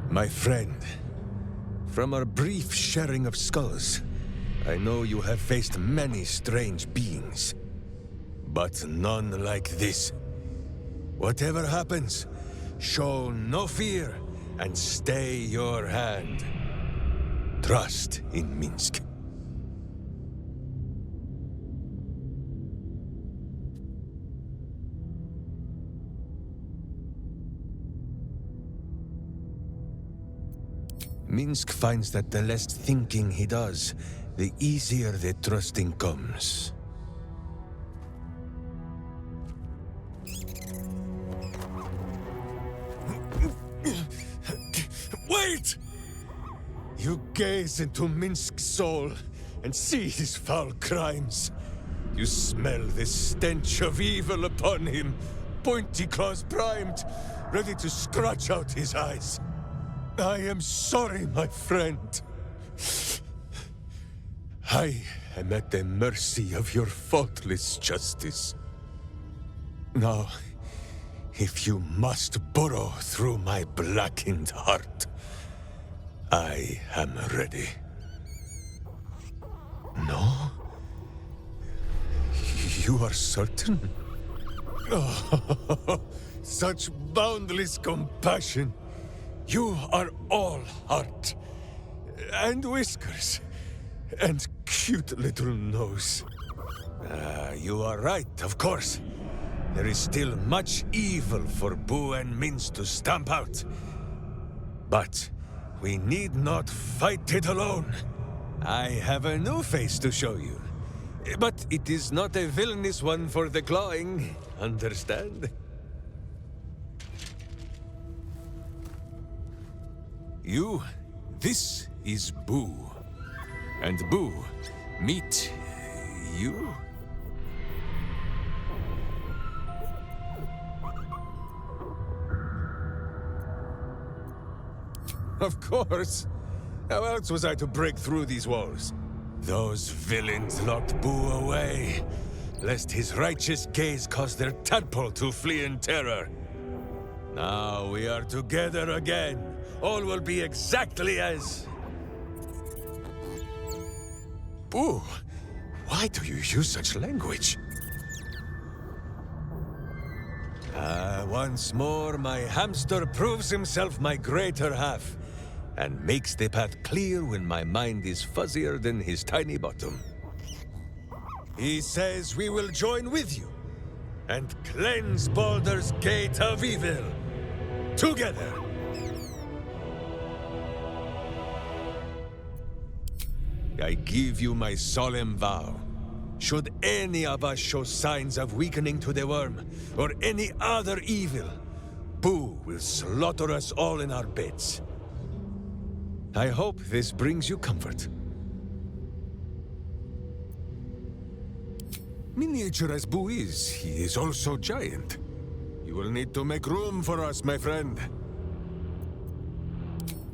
My friend, from our brief sharing of skulls, I know you have faced many strange beings, but none like this. Whatever happens, show no fear, and stay your hand. Trust in Minsc. Minsc finds that the less thinking he does, the easier the trusting comes. Wait! You gaze into Minsc's soul and see his foul crimes. You smell the stench of evil upon him, pointy claws primed, ready to scratch out his eyes. I am sorry, my friend. I am at the mercy of your faultless justice. Now, if you must burrow through my blackened heart, I am ready. No? You are certain? Oh, such boundless compassion. You are all heart, and whiskers, and cute little nose. You are right, of course. There is still much evil for Boo and Minsc to stamp out. But we need not fight it alone. I have a new face to show you. But it is not a villainous one for the clawing, understand? This is Boo. And Boo, meet you? Of course. How else was I to break through these walls? Those villains locked Boo away, lest his righteous gaze cause their tadpole to flee in terror. Now we are together again. All will be exactly as... Boo, why do you use such language? Once more, my hamster proves himself my greater half, and makes the path clear when my mind is fuzzier than his tiny bottom. He says we will join with you, and cleanse Baldur's gate of evil. Together! I give you my solemn vow. Should any of us show signs of weakening to the worm, or any other evil, Boo will slaughter us all in our beds. I hope this brings you comfort. Miniature as Boo is, he is also giant. You will need to make room for us, my friend.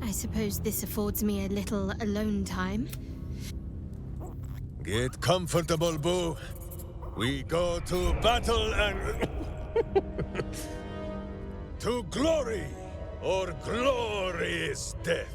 I suppose this affords me a little alone time. Get comfortable, Boo. We go to battle and... to glory, or glorious death.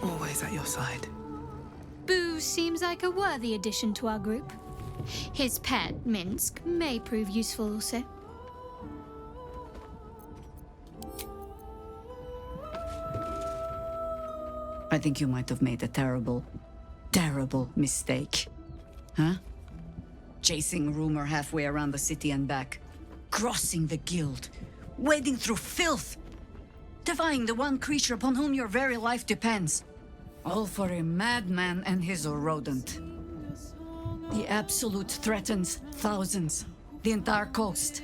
Always at your side. Boo seems like a worthy addition to our group. His pet, Minsc, may prove useful also. I think you might have made a terrible, terrible mistake. Huh? Chasing rumor halfway around the city and back. Crossing the guild. Wading through filth. Defying the one creature upon whom your very life depends. All for a madman and his rodent. The Absolute threatens thousands, the entire coast.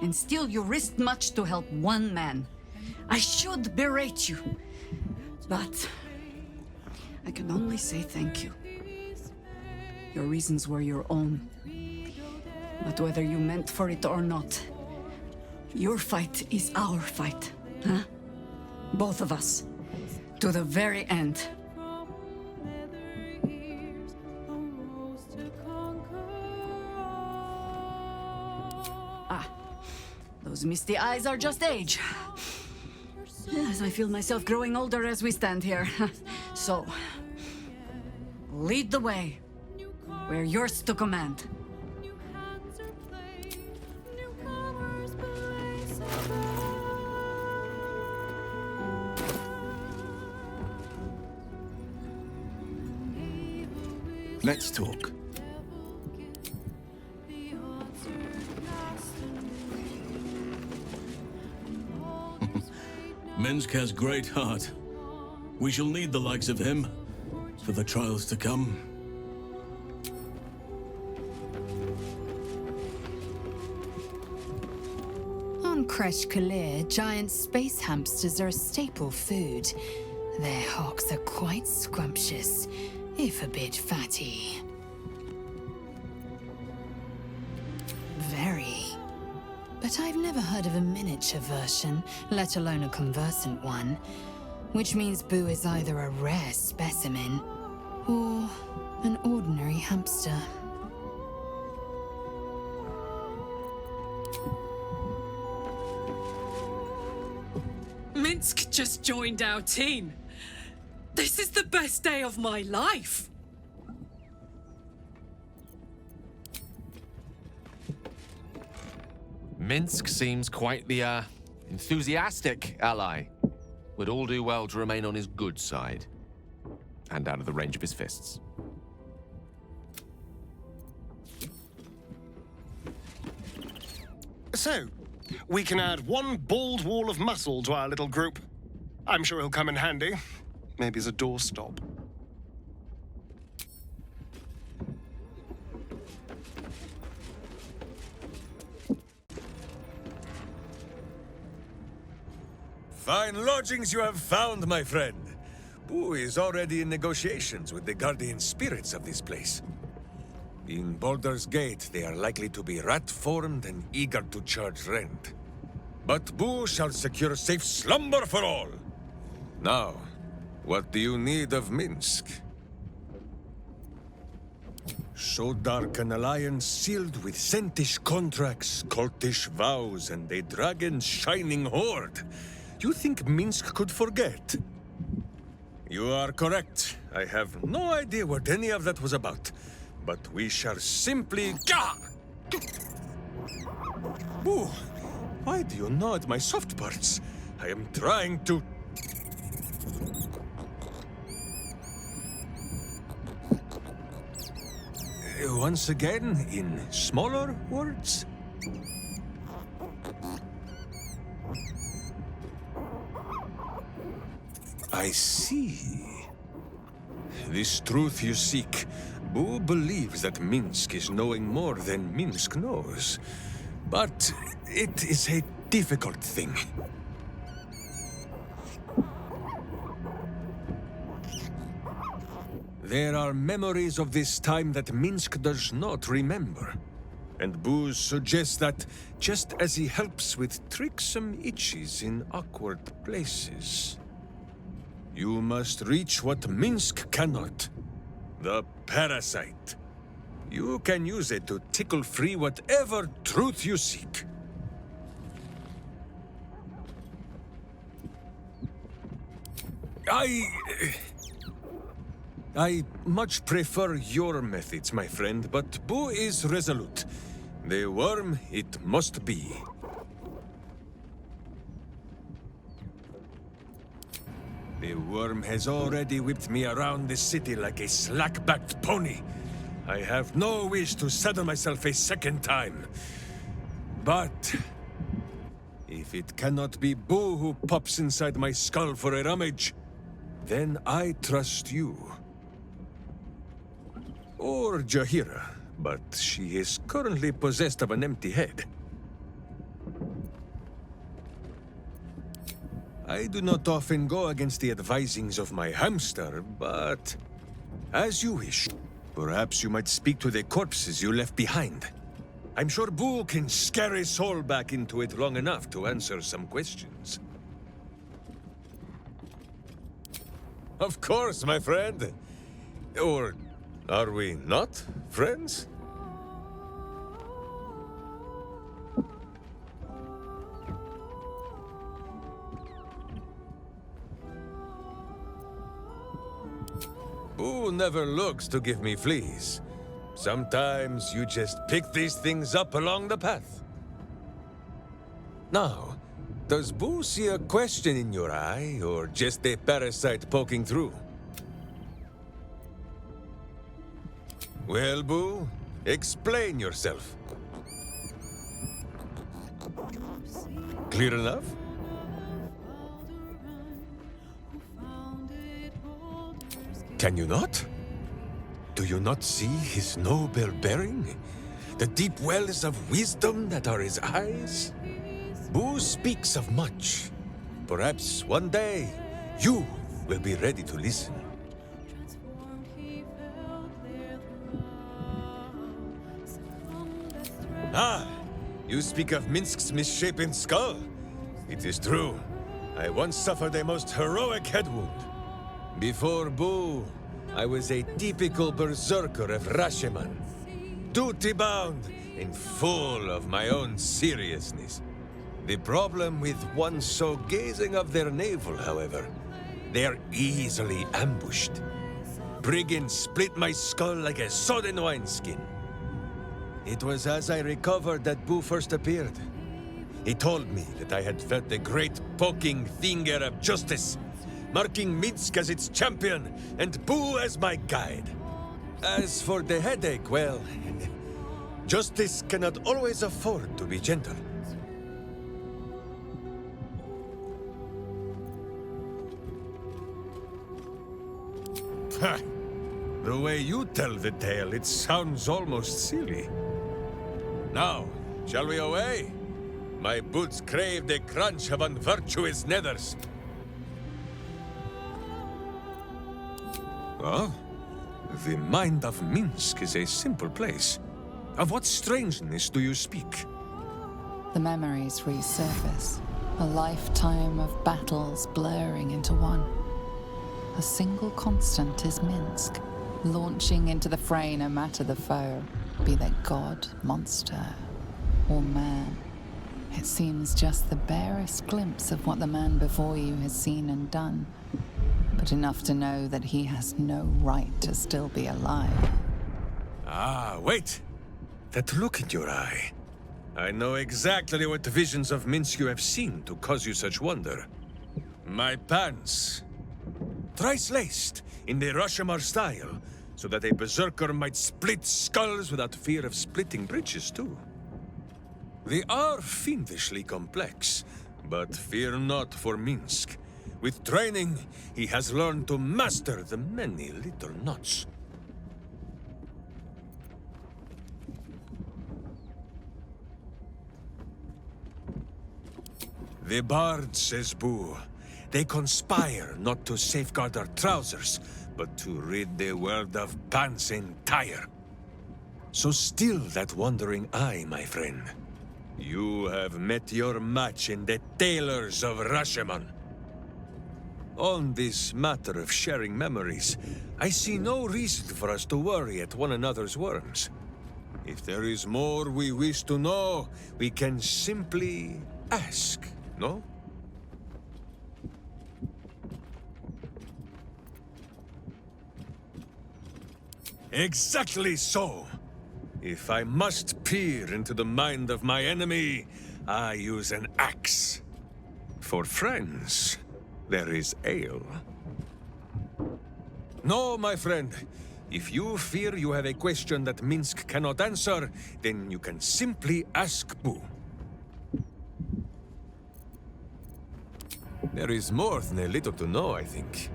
And still you risked much to help one man. I should berate you, but I can only say thank you. Your reasons were your own. But whether you meant for it or not, your fight is our fight, huh? Both of us, to the very end. Those misty eyes are just age. Yes, I feel myself growing older as we stand here. So, lead the way. We're yours to command. Let's talk. Minsc has great heart. We shall need the likes of him for the trials to come. On Kresh Kalir, giant space hamsters are a staple food. Their hocks are quite scrumptious, if a bit fatty. Very. But I've never heard of a miniature version, let alone a conversant one. Which means Boo is either a rare specimen, or an ordinary hamster. Minsc just joined our team. This is the best day of my life. Minsc seems quite the, enthusiastic ally. Would all do well to remain on his good side. And out of the range of his fists. So, we can add one bald wall of muscle to our little group. I'm sure he'll come in handy. Maybe as a doorstop. Fine lodgings you have found, my friend. Boo is already in negotiations with the guardian spirits of this place. In Baldur's Gate, they are likely to be rat-formed and eager to charge rent. But Boo shall secure safe slumber for all. Now, what do you need of Minsc? So dark an alliance sealed with Sentish contracts, cultish vows, and a dragon's shining hoard. You think Minsc could forget? You are correct. I have no idea what any of that was about. But we shall simply... Boo! Why do you gnaw at my soft parts? I am trying to... Once again, in smaller words? I see. This truth you seek. Boo believes that Minsc is knowing more than Minsc knows. But it is a difficult thing. There are memories of this time that Minsc does not remember. And Boo suggests that, just as he helps with tricksome itches in awkward places, you must reach what Minsc cannot. The parasite. You can use it to tickle free whatever truth you seek. I much prefer your methods, my friend, but Boo is resolute. The worm, it must be. The worm has already whipped me around the city like a slack-backed pony. I have no wish to saddle myself a second time. But if it cannot be Boo who pops inside my skull for a rummage, then I trust you. Or Jaheira, but she is currently possessed of an empty head. I do not often go against the advisings of my hamster, but as you wish. Perhaps you might speak to the corpses you left behind. I'm sure Boo can scare a soul back into it long enough to answer some questions. Of course, my friend. Or are we not friends? Boo never looks to give me fleas. Sometimes you just pick these things up along the path. Now, does Boo see a question in your eye, or just a parasite poking through? Well, Boo, explain yourself. Clear enough? Can you not? Do you not see his noble bearing? The deep wells of wisdom that are his eyes? Boo speaks of much. Perhaps one day, you will be ready to listen. Ah, you speak of Minsc's misshapen skull. It is true. I once suffered a most heroic head wound. Before Boo, I was a typical berserker of Rashomon. Duty-bound and full of my own seriousness. The problem with one so gazing of their navel, however, they are easily ambushed. Brigands split my skull like a sodden wineskin. It was as I recovered that Boo first appeared. He told me that I had felt the great poking finger of justice, marking Minsc as its champion and Boo as my guide. As for the headache, well, justice cannot always afford to be gentle. Ha! The way you tell the tale, it sounds almost silly. Now, shall we away? My boots crave the crunch of unvirtuous nethers. Oh? The mind of Minsc is a simple place. Of what strangeness do you speak? The memories resurface, a lifetime of battles blurring into one. A single constant is Minsc, launching into the fray no matter the foe, be they god, monster, or man. It seems just the barest glimpse of what the man before you has seen and done, but enough to know that he has no right to still be alive. Ah, wait! That look in your eye. I know exactly what visions of Minsc you have seen to cause you such wonder. My pants. Thrice laced, in the Rashomon style, so that a berserker might split skulls without fear of splitting bridges, too. They are fiendishly complex, but fear not for Minsc. With training, he has learned to master the many little knots. The bards, says Boo. They conspire not to safeguard our trousers, but to rid the world of pants entire. So still that wandering eye, my friend. You have met your match in the tailors of Rashomon. On this matter of sharing memories, I see no reason for us to worry at one another's worms. If there is more we wish to know, we can simply ask, no? Exactly so. If I must peer into the mind of my enemy, I use an axe. For friends, there is ale. No, my friend. If you fear you have a question that Minsc cannot answer, then you can simply ask Boo. There is more than a little to know, I think.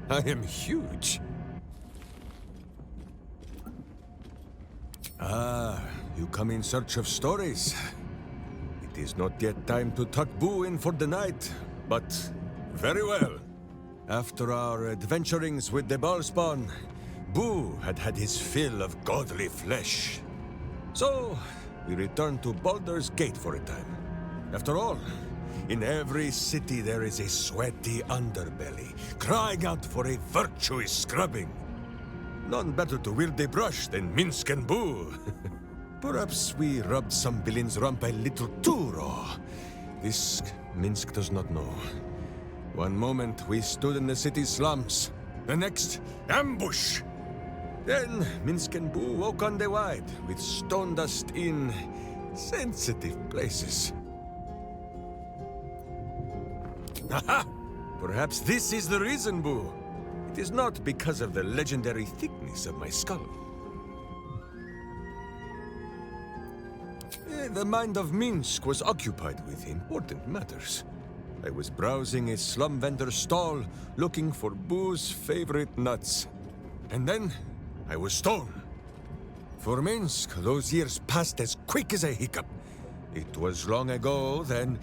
I am huge. Ah, you come in search of stories. It is not yet time to tuck Boo in for the night, but very well. After our adventurings with the Ballspawn, Boo had had his fill of godly flesh. So, we returned to Baldur's Gate for a time. After all, in every city there is a sweaty underbelly, crying out for a virtuous scrubbing. None better to wield the brush than Minsc and Boo. Perhaps we rubbed some villain's rump a little too raw. This Minsc does not know. One moment we stood in the city slums, The next, ambush! Then Minsc and Boo woke on the wide, with stone dust in sensitive places. Aha! Perhaps this is the reason, Boo. It is not because of the legendary thickness of my skull. The mind of Minsc was occupied with important matters. I was browsing a slum vendor's stall, looking for Boo's favorite nuts. And then, I was stolen. For Minsc, those years passed as quick as a hiccup. It was long ago, then,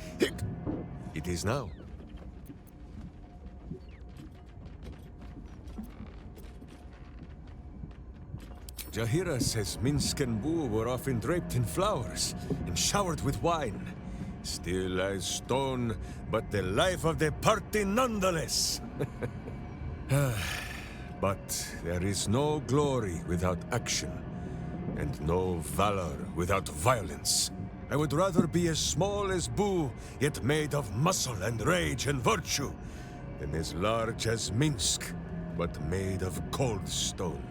it is now. Jaheira says Minsc and Boo were often draped in flowers and showered with wine. Still as stone, but the life of the party nonetheless. But there is no glory without action, and no valor without violence. I would rather be as small as Boo, yet made of muscle and rage and virtue, than as large as Minsc, but made of cold stone.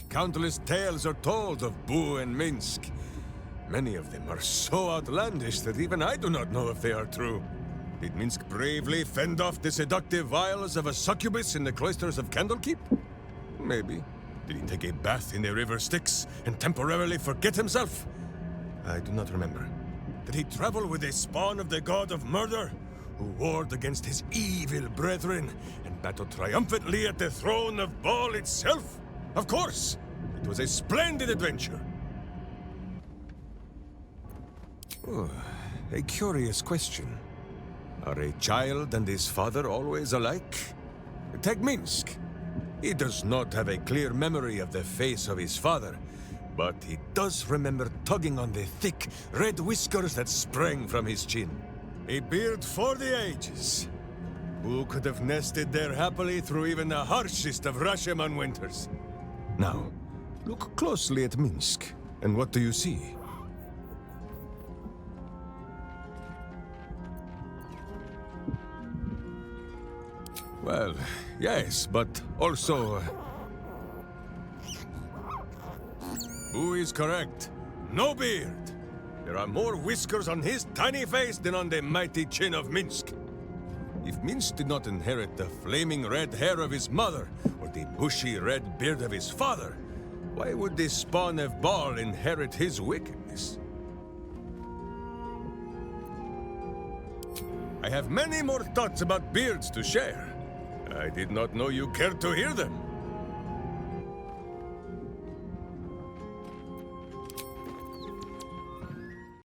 Countless tales are told of Boo and Minsc. Many of them are so outlandish that even I do not know if they are true. Did Minsc bravely fend off the seductive vials of a succubus in the cloisters of Candlekeep? Maybe. Did he take a bath in the river Styx and temporarily forget himself? I do not remember. Did he travel with a spawn of the god of murder, who warred against his evil brethren and battled triumphantly at the throne of Baal itself? Of course! It was a splendid adventure! Oh, a curious question. Are a child and his father always alike? Take Minsc. He does not have a clear memory of the face of his father, but he does remember tugging on the thick, red whiskers that sprang from his chin. A beard for the ages. Who could have nested there happily through even the harshest of Rashomon winters? Now, look closely at Minsc, and what do you see? Well, yes, but also... Who is correct? No beard! There are more whiskers on his tiny face than on the mighty chin of Minsc. If Minsc did not inherit the flaming red hair of his mother, or the bushy red beard of his father, why would the spawn of Baal inherit his wickedness? I have many more thoughts about beards to share. I did not know you cared to hear them.